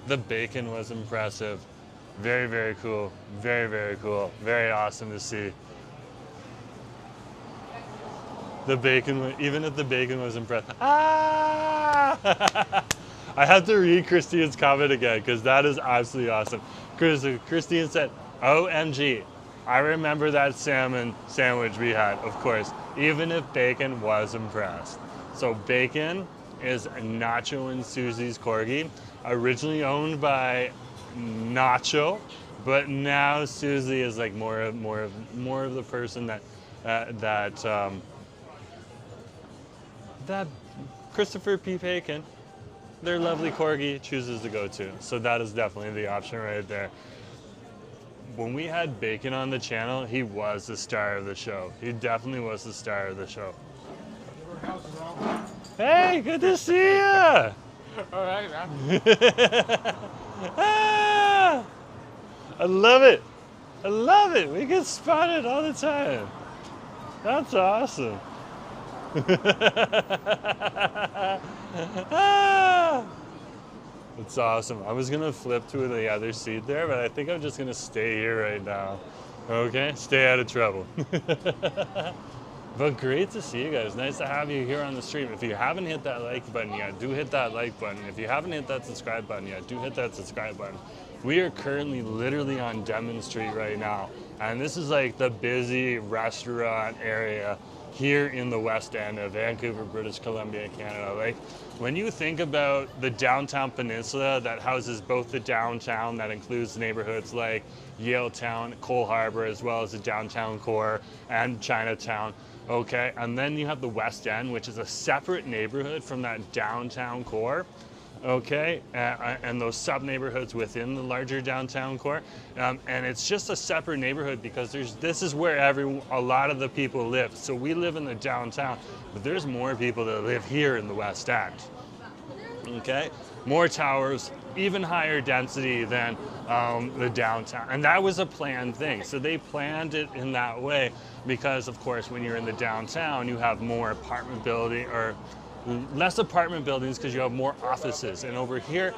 the bacon was impressive. Very, very cool. Very, very cool. Very awesome to see. The bacon, even if the bacon was impressive. Ah! I have to read Christine's comment again because that is absolutely awesome. Christine said, OMG. I remember that salmon sandwich we had, of course, even if Bacon was impressed. So Bacon is Nacho and Susie's corgi, originally owned by Nacho, but now Susie is like more of the person that Christopher P. Bacon, their lovely corgi, chooses to go to. So that is definitely the option right there. When we had Bacon on the channel, he was the star of the show. He definitely was the star of the show. Hey, good to see you. All right, man. Ah, I love it. I love it. We get spotted all the time. That's awesome. Ah. It's awesome. I was gonna flip to the other seat there, but I think I'm just gonna stay here right now. Okay, stay out of trouble. But great to see you guys. Nice to have you here on the stream. If you haven't hit that like button yet, do hit that like button. If you haven't hit that subscribe button yet, do hit that subscribe button. We are currently literally on Denman Street right now. And this is like the busy restaurant area here in the West End of Vancouver, British Columbia, Canada. Like when you think about the downtown peninsula that houses both the downtown, that includes neighborhoods like Yaletown, Cole Harbour, as well as the downtown core and Chinatown. Okay, and then you have the West End, which is a separate neighborhood from that downtown core. Okay, and those sub-neighborhoods within the larger downtown core, and it's just a separate neighborhood because this is where a lot of the people live. So we live in the downtown, but there's more people that live here in the West End. Okay, more towers, even higher density than the downtown, and that was a planned thing. So they planned it in that way because, of course, when you're in the downtown, you have more apartment building or less apartment buildings because you have more offices, and over here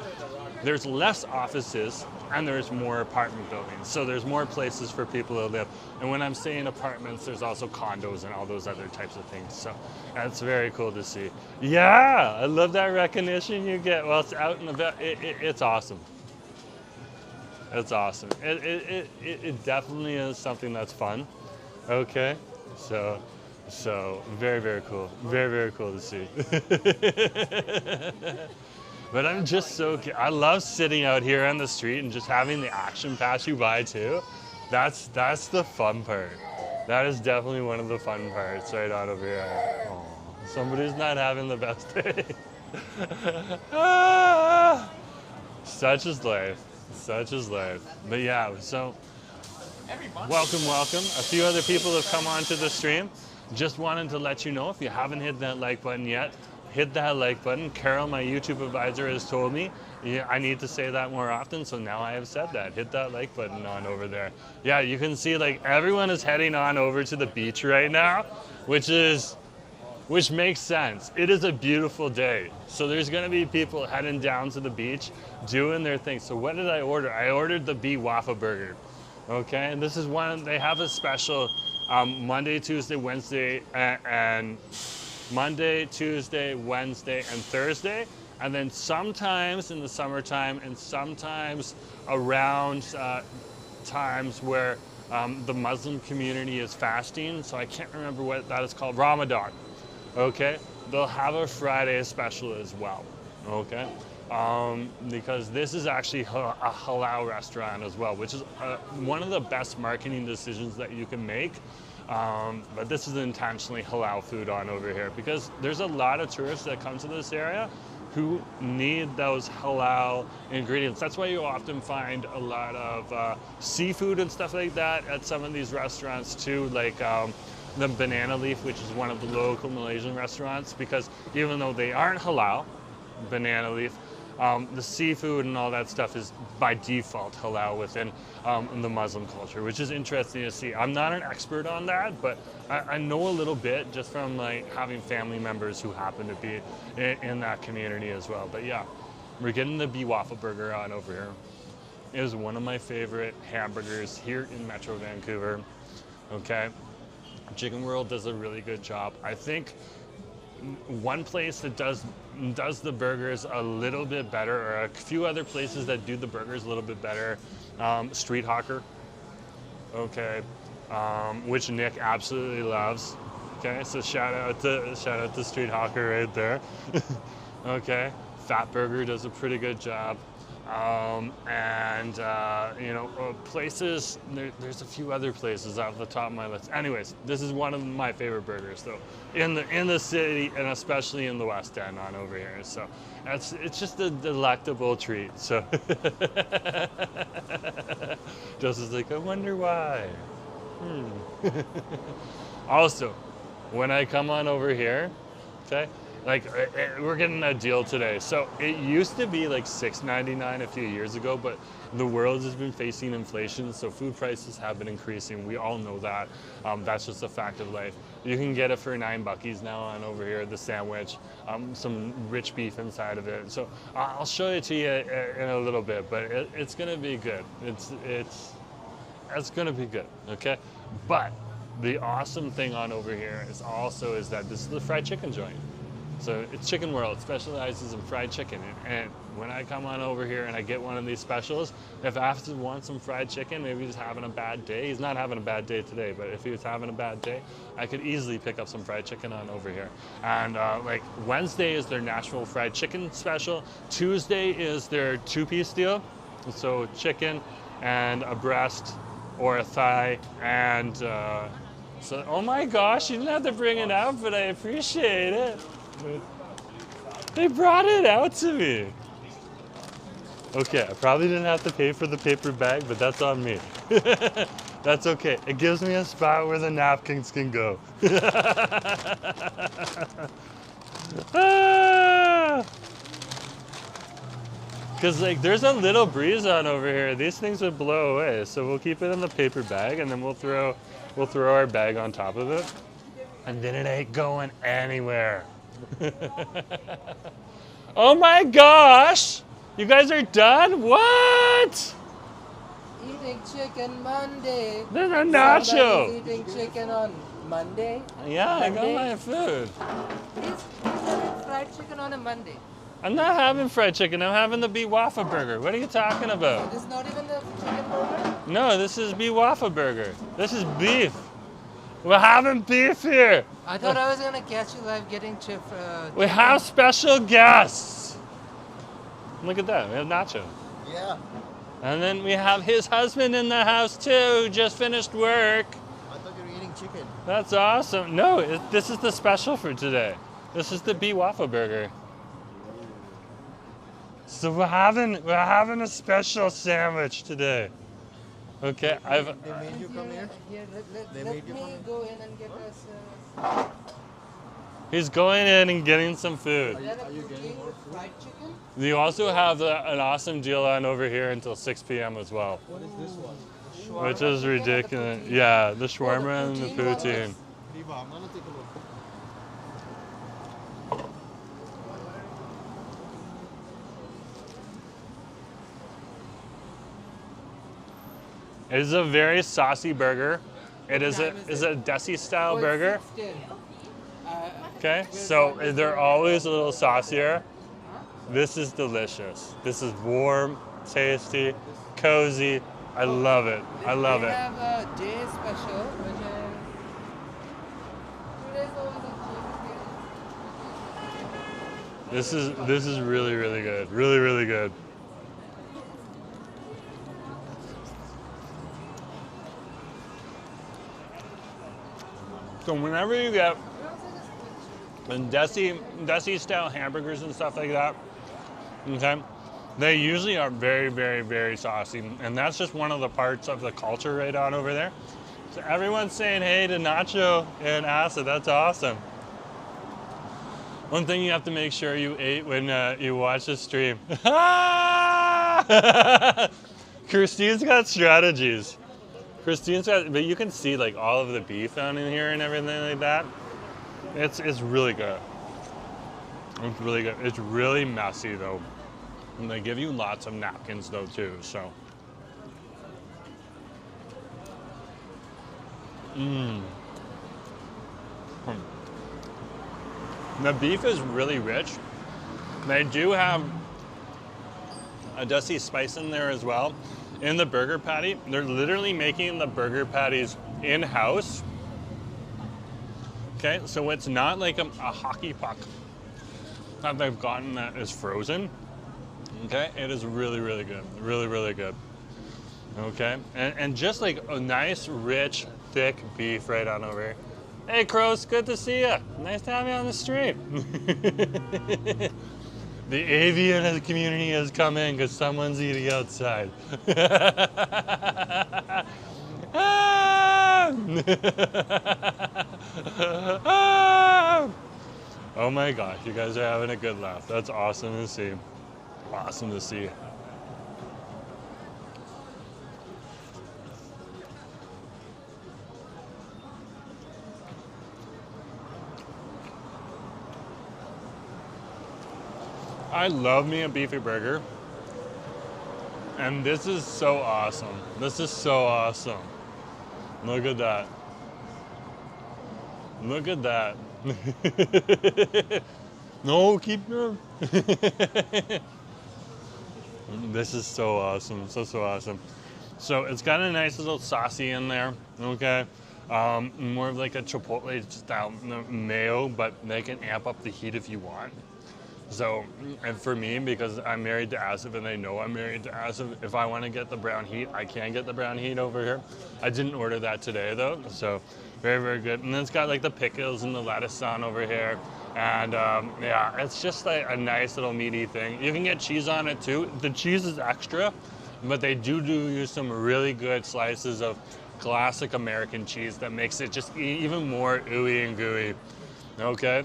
there's less offices and there's more apartment buildings, so there's more places for people to live. And when I'm saying apartments, there's also condos and all those other types of things, so that's very cool to see. Yeah, I love that recognition you get. Well, it's out and about. It's awesome. It's awesome. It definitely is something that's fun. Okay, so very, very cool. Very, very cool to see. But I'm just I love sitting out here on the street and just having the action pass you by too. That's the fun part. That is definitely one of the fun parts right on over here. Oh, somebody's not having the best day. Such is life. Such is life. But yeah, so welcome. A few other people have come onto the stream. Just wanted to let you know, if you haven't hit that like button yet, hit that like button. Carol, my YouTube advisor, has told me I need to say that more often, so now I have said that. Hit that like button on over there. Yeah, you can see like everyone is heading on over to the beach right now, which makes sense. It is a beautiful day, so there's going to be people heading down to the beach doing their thing. So what did I order? I ordered the BeWaffa burger. Okay, and this is one, they have a special Monday, Tuesday, Wednesday, and Monday, Tuesday, Wednesday, and Thursday. And then sometimes in the summertime and sometimes around times where the Muslim community is fasting. So I can't remember what that is called, Ramadan. Okay, they'll have a Friday special as well. Okay. Because this is actually a halal restaurant as well, which is one of the best marketing decisions that you can make. But this is intentionally halal food on over here because there's a lot of tourists that come to this area who need those halal ingredients. That's why you often find a lot of seafood and stuff like that at some of these restaurants too, like the Banana Leaf, which is one of the local Malaysian restaurants, because even though they aren't halal, Banana Leaf, the seafood and all that stuff is by default halal within the Muslim culture, which is interesting to see. I'm not an expert on that, but I know a little bit just from like having family members who happen to be in that community as well. But yeah, we're getting the BeWaffa burger on over here. It is one of my favorite hamburgers here in Metro Vancouver. Okay, Chicken World does a really good job. I think one place that does the burgers a little bit better, or a few other places that do the burgers a little bit better, Street Hawker, okay, which Nick absolutely loves. Okay, so shout out to Street Hawker right there. Okay, Fat Burger does a pretty good job. You know, places, there's a few other places off the top of my list. Anyways, this is one of my favorite burgers, though, in the city, and especially in the West End on over here. So it's just a delectable treat. So Joseph's like, I wonder why. Also, when I come on over here, okay, like we're getting a deal today. So it used to be like $6.99 a few years ago, but the world has been facing inflation, so food prices have been increasing. We all know that. That's just a fact of life. You can get it for $9 now on over here, the sandwich, some rich beef inside of it. So I'll show it to you in a little bit, but it's gonna be good. It's gonna be good, okay? But the awesome thing on over here is that this is the fried chicken joint. So it's Chicken World, specializes in fried chicken. And when I come on over here and I get one of these specials, if Afton wants some fried chicken, maybe he's having a bad day. He's not having a bad day today, but if he was having a bad day, I could easily pick up some fried chicken on over here. And like Wednesday is their Nashville fried chicken special. Tuesday is their 2-piece deal. So chicken and a breast or a thigh and so, oh my gosh, you didn't have to bring it out, but I appreciate it. They brought it out to me. Okay, I probably didn't have to pay for the paper bag, but that's on me. That's okay. It gives me a spot where the napkins can go. Because like there's a little breeze on over here. These things would blow away. So we'll keep it in the paper bag and then we'll throw our bag on top of it. And then it ain't going anywhere. Oh my gosh! You guys are done? What? Eating chicken Monday. There's a nacho. Somebody's eating chicken on Monday. Yeah, I got Monday. my food. He's having fried chicken on a Monday. I'm not having fried chicken. I'm having the BeWaffa burger. What are you talking about? This is not even the chicken burger? No, this is BeWaffa burger. This is beef. We're having beef here. I thought I was gonna catch you live getting chip. We have special guests. Look at that. We have Nacho. Yeah. And then we have his husband in the house too, who just finished work. I thought you were eating chicken. That's awesome. No, this is the special for today. This is the BeWaffa burger. So we're having a special sandwich today. Okay, They made you come here? Here, They let made you me come in? go in and get us. He's going in and getting some food. Are you getting more food? Fried chicken? You also have an awesome deal on over here until 6 p.m. as well, What is this one? Shawarma which is chicken or the ridiculous. poutine? Yeah, the shawarma and the poutine one poutine. Riva, I'm gonna take a look. It is a very saucy burger. It is a Desi style Oh, it's burger. 16. Okay, so they're always a little saucier. This is delicious. This is warm, tasty, cozy. I love it. I love We it. have a day special, which is today's always a cheap. This is really, really good. Really, really good. So whenever you get Desi style hamburgers and stuff like that, okay, they usually are very, very, very saucy, and that's just one of the parts of the culture right on over there. So everyone's saying hey to Nacho and Acid. That's awesome. One thing you have to make sure you ate when you watch the stream. Christine's got strategies. But you can see like all of the beef down in here and everything like that. It's really good. It's really good. It's really messy though. And they give you lots of napkins though too, so. The beef is really rich. They do have a Desi spice in there as well. In the burger patty, they're literally making the burger patties in-house. Okay, so it's not like a hockey puck that they've gotten that is frozen. Okay, it is really, really good. Really, really good. Okay, and just like a nice, rich, thick beef right on over here. Hey, Crows, good to see you. Nice to have you on the stream. The avian community has come in because someone's eating outside. Oh my gosh, you guys are having a good laugh. That's awesome to see. Awesome to see. I love me a beefy burger. And this is so awesome. This is so awesome. Look at that. Look at that. No, keep them. This is so awesome. So awesome. So it's got a nice little saucy in there. Okay. More of like a chipotle style mayo, but they can amp up the heat if you want. So, and for me, because I'm married to Asif and they know I'm married to Asif, if I want to get the brown heat, I can get the brown heat over here. I didn't order that today though, so very, very good. And then it's got like the pickles and the lettuce on over here. And yeah, it's just like a nice little meaty thing. You can get cheese on it too. The cheese is extra, but they do use some really good slices of classic American cheese that makes it just even more ooey and gooey. Okay.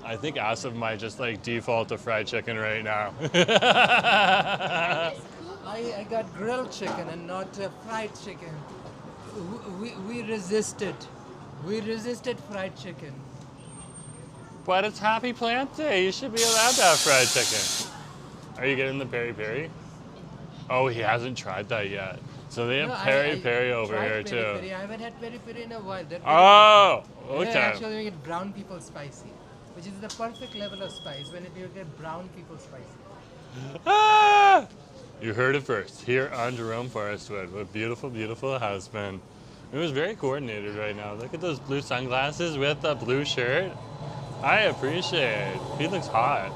I think Asif might just like default to fried chicken right now. I got grilled chicken and not fried chicken. We resisted. We resisted fried chicken. But it's Happy Plant Day. You should be allowed to have fried chicken. Are you getting the peri peri? Oh, he hasn't tried that yet. So they have peri peri over here too. I haven't had peri peri in a while. Oh, okay. They're actually making brown people spicy, which is the perfect level of spice when you get brown people spicy. Ah! You heard it first here on Jerome Forestwood with beautiful, beautiful husband. It was very coordinated right now. Look at those blue sunglasses with the blue shirt. I appreciate it. He looks hot.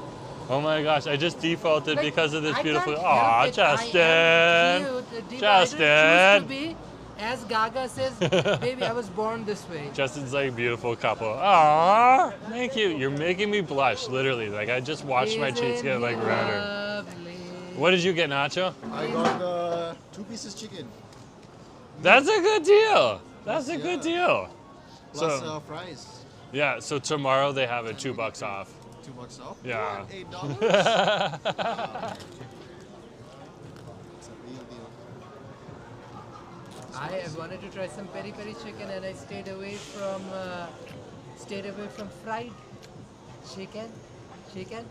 Oh my gosh, I just defaulted Like, because of this I beautiful. can't Aw, help it. Justin. I am cute. Diva, I Justin. didn't choose to be. As Gaga says, baby, I was born this way. Justin's like beautiful couple. Aw, thank you. You're making me blush, literally. Like I just watched my cheeks get like redder. Lovely. What did you get, Nacho? I got 2 pieces chicken That's a good deal. That's a good Yeah. deal. plus So fries. yeah, so tomorrow they have it $2 off. $2 off. Yeah. $8. It's a real deal. I wanted to try some peri peri chicken and I stayed away from fried chicken. Chicken.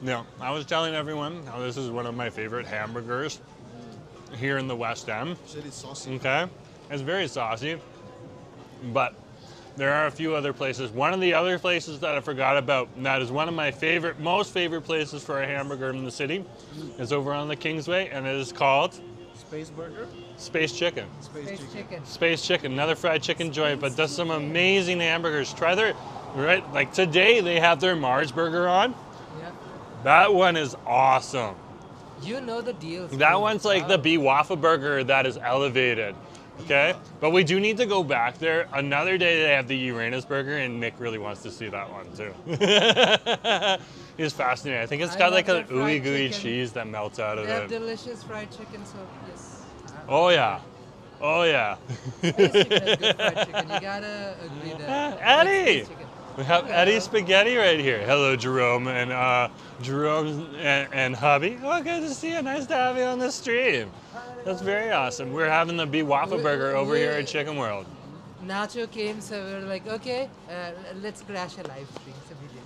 Yeah, I was telling everyone how this is one of my favorite hamburgers here in the West End. Shit is saucy. Okay, it's very saucy, but there are a few other places. One of the other places that I forgot about, and that is one of my most favorite places for a hamburger in the city, is over on the Kingsway, and it is called Space burger. Space Chicken. Space chicken. Space Chicken, another fried chicken joint, but does some amazing hamburgers. Try their, right, like today they have their Mars burger on. Yeah. That one is awesome. You know the deals. That bro. one's like the BeWaffa burger that is elevated. Okay, but we do need to go back there. Another day they have the Uranus burger, and Nick really wants to see that one too. He's fascinated. I think it's I got love like a their fried ooey gooey chicken. cheese that melts out of They have it. delicious fried chicken, so yes. Oh yeah, oh yeah. Space chicken is good fried chicken. You gotta agree that. Eddie! Space chicken. We have Hello. Eddie Spaghetti right here. Hello, Jerome and Jerome and hubby. Oh, good to see you. Nice to have you on the stream. That's very awesome. We're having the BeWaffa burger over here at Chicken World. Nacho came, so we were like, okay, let's crash a live stream. So we did.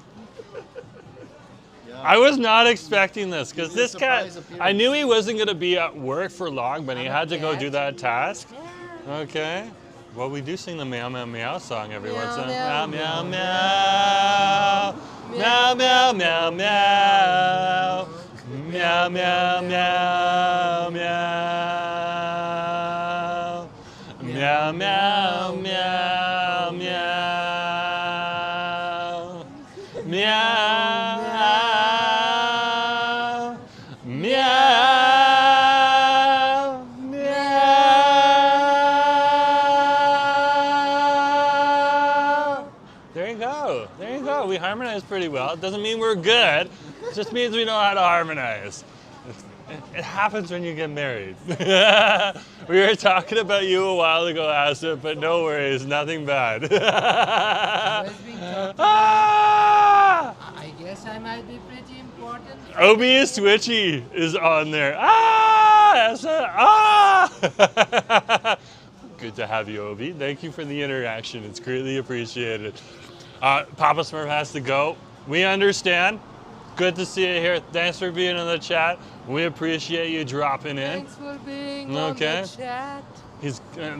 Yeah. I was not expecting this because It's a this cat, surprise appearance. I knew he wasn't going to be at work for long, but he I'm a had to go cat. do that task. Okay. Well, we do sing the meow meow meow song every Meow, once in a meow, while. Meow meow, meow. Meow meow meow meow. Meow meow meow meow. Meow meow meow meow. Meow. Meow. Meow. There you go. There you go. We harmonize pretty well. It doesn't mean we're good. It just means we know how to harmonize. It happens when you get married. We were talking about you a while ago, Asa, but no worries, nothing bad. Always being talked about. Ah! I guess I might be pretty important. Obi is Switchy is on there. Ah! Asa, ah! Good to have you, Obi. Thank you for the interaction. It's greatly appreciated. Papa Smurf has to go. We understand. Good to see you here. Thanks for being in the chat. We appreciate you dropping in. Thanks for being Okay. on the chat.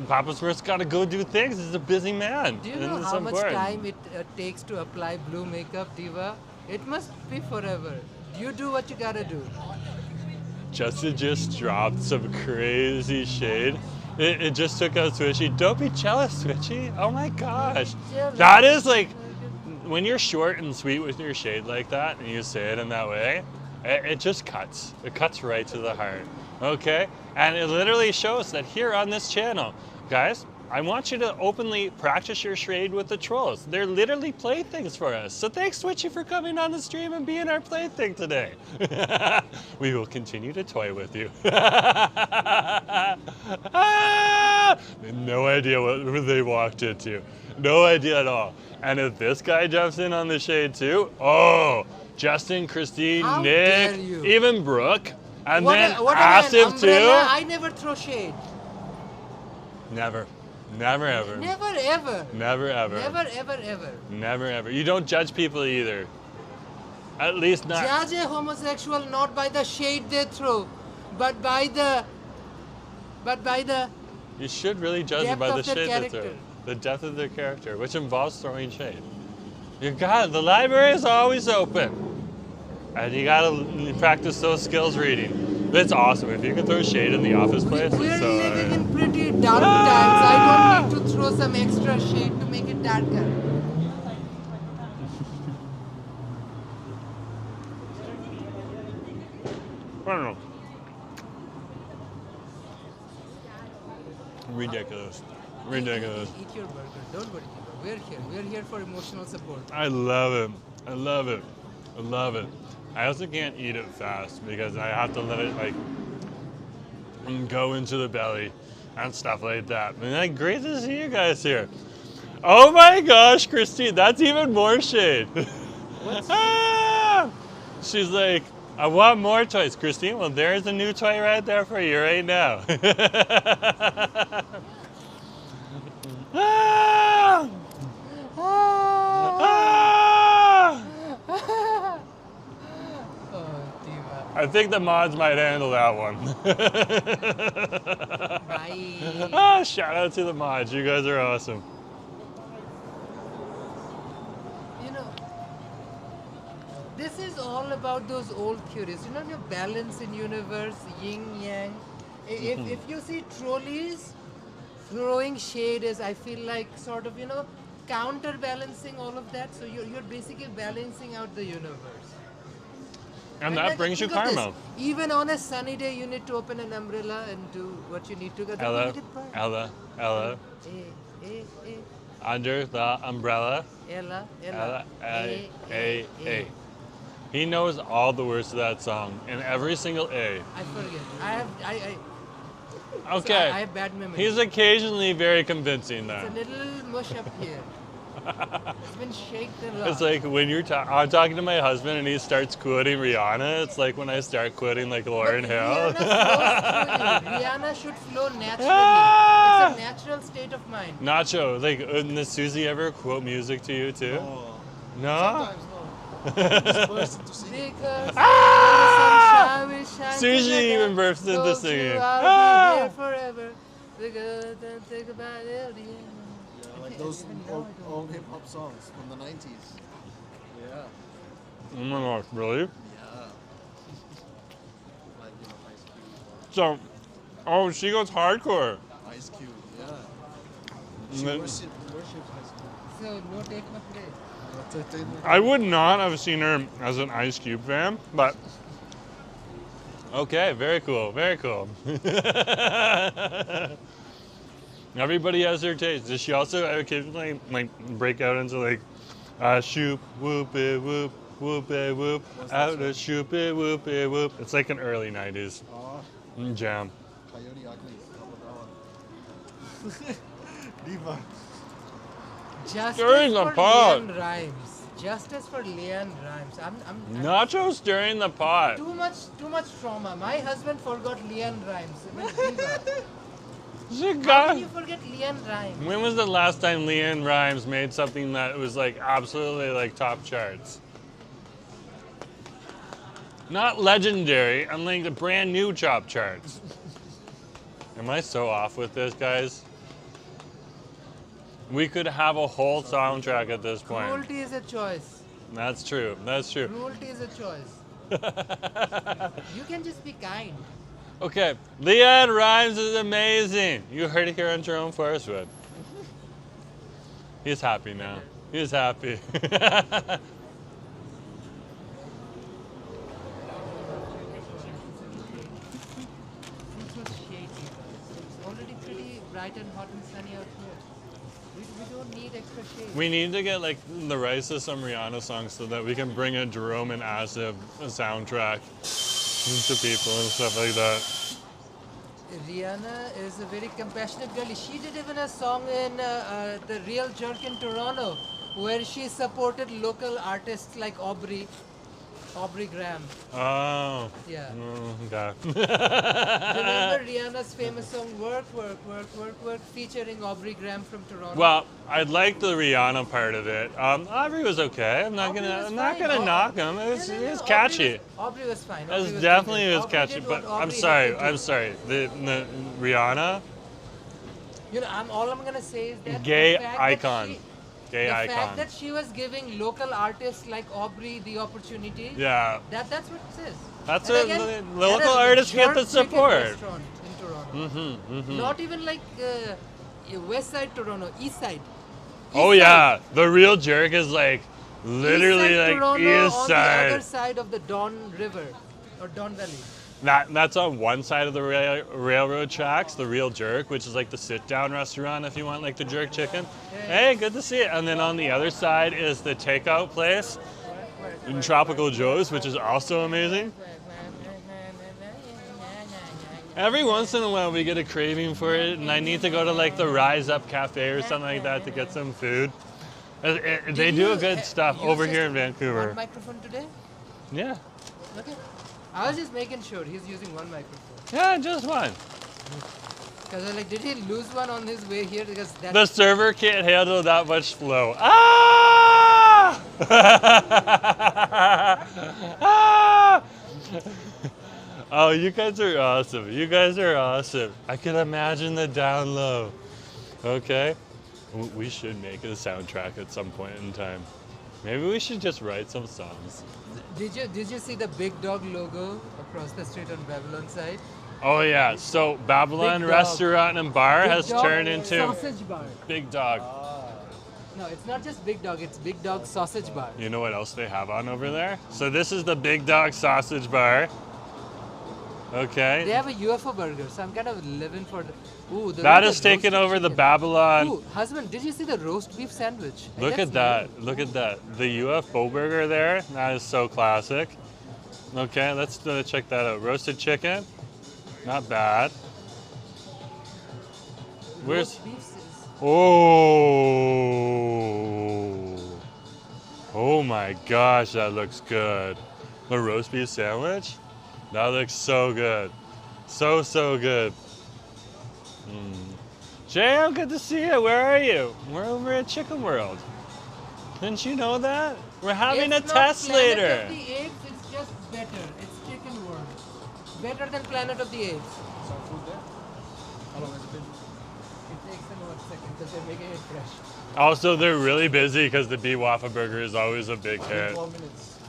Papa Smurf's got to go do things. He's a busy man. Do you and know it's how much important. time it takes to apply blue makeup, Diva? It must be forever. You do what you gotta do. Justin just dropped some crazy shade. It just took out Switchy. Don't be jealous, Switchy. Oh my gosh. That is like, when you're short and sweet with your shade like that and you say it in that way, it just cuts. It cuts right to the heart. Okay? And it literally shows that here on this channel, guys, I want you to openly practice your shade with the trolls. They're literally playthings for us. So thanks, Switchy, for coming on the stream and being our plaything today. We will continue to toy with you. No idea what they walked into. No idea at all. And if this guy jumps in on the shade too, oh, Justin, Christine, How Nick, dare you. even Brooke, and What then am I, an Asif umbrella? too. I never throw shade. Never. Never ever. Never ever. Never ever. Never ever ever. Never ever. You don't judge people either. At least not. Judge a homosexual not by the shade they throw, but by the You should really judge them depth by the of their shade they character. throw. The depth of their character, which involves throwing shade. You got the library is always open, and you gotta practice those skills reading. That's awesome. If you can throw shade in the office place, We're it's so living in pretty dark times. I don't need to throw some extra shade to make it darker. I don't know. Ridiculous. Ridiculous. Eat your burger. Don't worry. We're here. We're here for emotional support. I love it. I love it. I love it. I also can't eat it fast because I have to let it like go into the belly and stuff like that. And like, great to see you guys here. Oh my gosh, Christine, that's even more shade. Ah! She's like, I want more toys, Christine. Well, there's a new toy right there for you right now. Ah! Ah! Oh, Diva. I think the mods might handle that one. Bye. Ah, shout out to the mods. You guys are awesome. You know, this is all about those old theories. You know, your balance in universe, yin yang. If you see trolleys throwing shade is, I feel like sort of, you know, counterbalancing all of that. So you're basically balancing out the universe. And that like, brings you think of this, karma. Even on a sunny day, you need to open an umbrella and do what you need to. Ella, Ella, Ella. Under the umbrella. Ella, Ella, A. He knows all the words to that song and every single A. I forget. I Okay. I have bad memory. He's occasionally very convincing It's a though. little mush up here. It's been shaken a lot. It's like when I'm talking to my husband and he starts quoting Rihanna, it's like when I start quoting like Lauryn Hill. Rihanna should flow naturally. Ah! It's a natural state of mind. Nacho, like, does Susie ever quote music to you too? Oh, No? sometimes no. Just burst into singing. Because Ah! when the sun shines Susie together, even bursts into told you singing. I'll Ah! be here forever. Because then think about it. Yeah, like those old hip hop songs from the 90s. Yeah. Oh my gosh, really? Yeah. Like, you know, Ice Cube. So, oh, she goes hardcore. Ice Cube, yeah. And She then- worships Ice Cube. So, no take my place. I would not have seen her as an Ice Cube fan, but okay, very cool, very cool. Everybody has their taste. Does she also occasionally like break out into like shoop whoop it whoop whoop it whoop out a shoop it whoop it whoop? It's like an early '90s Oh, jam. Coyote Ugly. How about that one? Diva. Justice Stirring the for pot. Leanne Rhymes. Justice for Leanne Rhymes. I'm Nacho stirring the pot. too much trauma. My husband forgot Leanne Rhymes. I mean, Diva. She How got- can you forget Leanne Rhymes? When was the last time Leanne Rhymes made something that was like absolutely like top charts? Not legendary, I'm like the brand new top charts. Am I so off with this, guys? We could have a whole soundtrack at this point. Cruelty is a choice. That's true. That's true. Cruelty is a choice. You can just be kind. Okay, Leon Rhymes is amazing. You heard it here on Jerome Forestwood. He's happy now. He's happy. It's already pretty bright and hot and sunny out here. We don't need extra shade. We need to get like the rights to some Rihanna songs so that we can bring a Jerome and Acid soundtrack to people and stuff like that. Rihanna is a very compassionate girl. She did even a song in the Real Jerk in Toronto where she supported local artists like Aubrey Graham. Oh. Yeah. Okay. Remember Rihanna's famous song Work, Work, Work, Work, Work featuring Aubrey Graham from Toronto? Well, I like the Rihanna part of it. Aubrey was okay. I'm not Aubrey gonna was fine. knock him. It was catchy. Aubrey was fine. It Aubrey was was definitely good. was Aubrey catchy. did But what I'm Aubrey sorry. had to I'm do. sorry. The Rihanna, You know, all I'm gonna say is that gay the fact that icon. she- Gay the icon. fact that she was giving local artists like Aubrey the opportunity, Yeah. that's what it says. That's And what again, the local at a artists get the jerk chicken support. restaurant in Toronto. Not even like West Side Toronto, East Side. Oh East yeah, the real jerk is like literally East Side like Toronto east on the other side. side of the Don River or Don Valley. That's on one side of the railroad tracks, the real jerk, which is like the sit-down restaurant if you want like the jerk chicken. Hey, good to see it. And then on the other side is the takeout place in Tropical Joe's, which is also amazing. Every once in a while we get a craving for it, and I need to go to like the Rise Up Cafe or something like that to get some food. They do a good stuff over here in Vancouver. One microphone today? Yeah. Okay. I was just making sure he's using one microphone. Yeah, just one. Because I was like, did he lose one on his way here? Because that The server can't handle that much flow. Ah! Ah! Oh, you guys are awesome. You guys are awesome. I can imagine the down low. Okay. We should make a soundtrack at some point in time. Maybe we should just write some songs. Did you see the Big Dog logo across the street on Babylon side? Oh yeah, so Babylon Big Dog. Restaurant and Bar Big has Dog turned into sausage bar. Big Dog. No, it's not just Big Dog, it's Big Dog sausage bar. You know what else they have on over there? So this is the Big Dog Sausage Bar. Okay. They have a UFO burger, so I'm kind of living for the. Ooh, That is taking over the Babylon. Ooh, husband, did you see the roast beef sandwich? Look That's at that. Look at that. The UFO burger there. That is so classic. Okay, let's check that out. Roasted chicken. Not bad. Where's. Roast beef is- Oh. Oh my gosh, that looks good. The roast beef sandwich? That looks so good. So good. JM, good to see you. Where are you? We're over at Chicken World. Didn't you know that? We're having It's a not test Planet later. of the Apes, it's just better. It's Chicken World. Better than Planet of the Apes. Some food there? How long has it been? It takes them 1 second because they're making it fresh. Also, they're really busy because the BeWaffa burger is always a big hit. 12 minutes.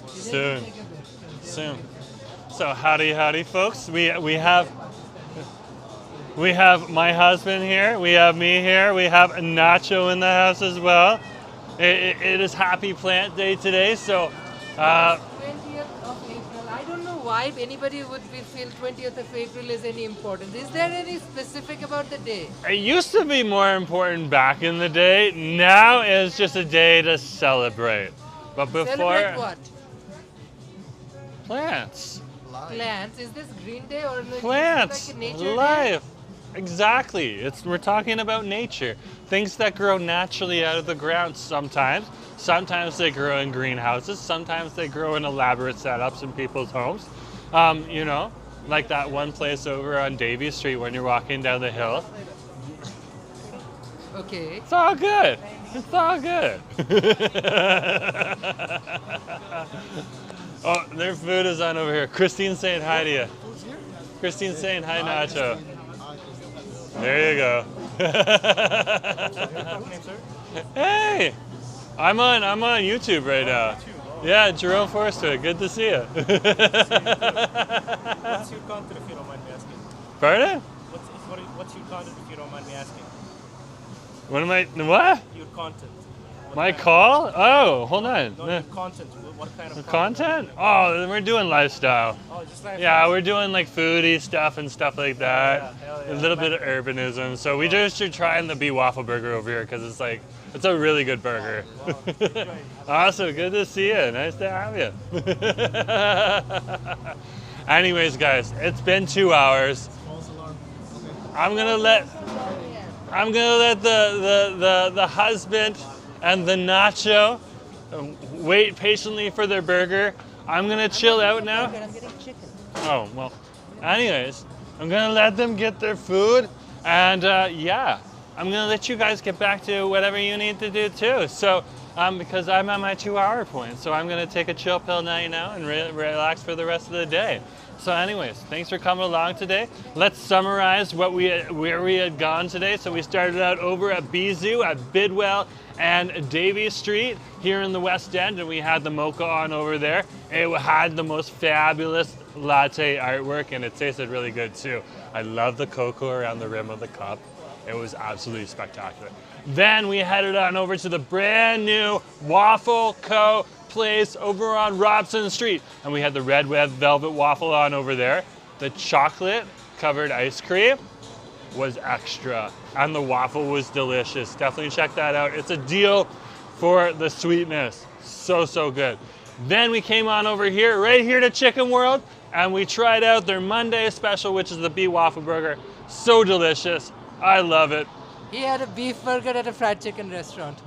Soon. Soon. So howdy, folks. We have my husband here. We have me here. We have Nacho in the house as well. It is Happy Plant Day today, so 20th of April. I don't know why anybody would feel 20th of April is any important. Is there any specific about the day? it used to be more important back in the day. Now it's just a day to celebrate. But before Celebrate what? plants. Plants. Is this Green Day or like, Plants, like a nature day? life. Exactly. We're talking about nature. Things that grow naturally out of the ground sometimes. Sometimes they grow in greenhouses. Sometimes they grow in elaborate setups in people's homes. You know, like that one place over on Davie Street when you're walking down the hill. Okay. It's all good. It's all good. Oh, their food is on over here. Christine's saying hi to you. Christine's saying hi, Nacho. There you go. Hey, I'm on YouTube right now. Yeah, Jerome Forster, good to see you. What's your content, if you don't mind me asking? Pardon? What's your content, if you don't mind me asking? What? Your content. My call? Oh, hold on. No, your content. What kind of Content? Oh, we're doing lifestyle. Oh, just like Yeah, we're doing like foodie stuff and stuff like that. Yeah, hell yeah. A little bit of urbanism. So we just are trying the BeWaffa burger over here because it's like, it's a really good burger. Awesome, good to see you. Nice to have you. Anyways, guys, it's been 2 hours. I'm gonna let the husband and the Nacho wait patiently for their burger. I'm gonna chill out now. I'm getting chicken. Oh, well, anyways, I'm gonna let them get their food, and yeah, I'm gonna let you guys get back to whatever you need to do too. So, because I'm at my 2 hour point, so I'm gonna take a chill pill now and relax for the rest of the day. So anyways, thanks for coming along today. Let's summarize where we had gone today. So we started out over at Bisou at Bidwell and Davie Street here in the West End, and we had the Mocha on over there. It had the most fabulous latte artwork, and it tasted really good too. I love the cocoa around the rim of the cup. It was absolutely spectacular. Then we headed on over to the brand new Waffle Co. place over on Robson Street, and we had the red velvet waffle on over there. The chocolate covered ice cream was extra, and the waffle was delicious. Definitely check that out. It's a deal for the sweetness. So good. Then we came on over here, right here to Chicken World, and we tried out their Monday special, which is the BeWaffa burger. So delicious. I love it. He had a beef burger at a fried chicken restaurant.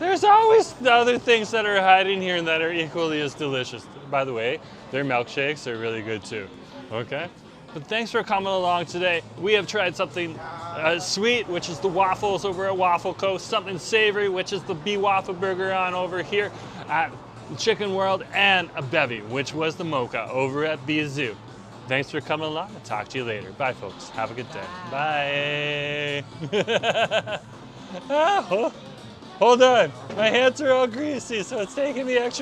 There's always other things that are hiding here that are equally as delicious. By the way, their milkshakes are really good too. Okay? But thanks for coming along today. We have tried something sweet, which is the waffles over at Waffle Co. Something savory, which is the BeWaffa burger on over here at Chicken World, and a bevy, which was the Mocha over at Bisou. Thanks for coming along. I'll talk to you later. Bye, folks. Have a good day. Bye. Hold on. My hands are all greasy, so it's taking me extra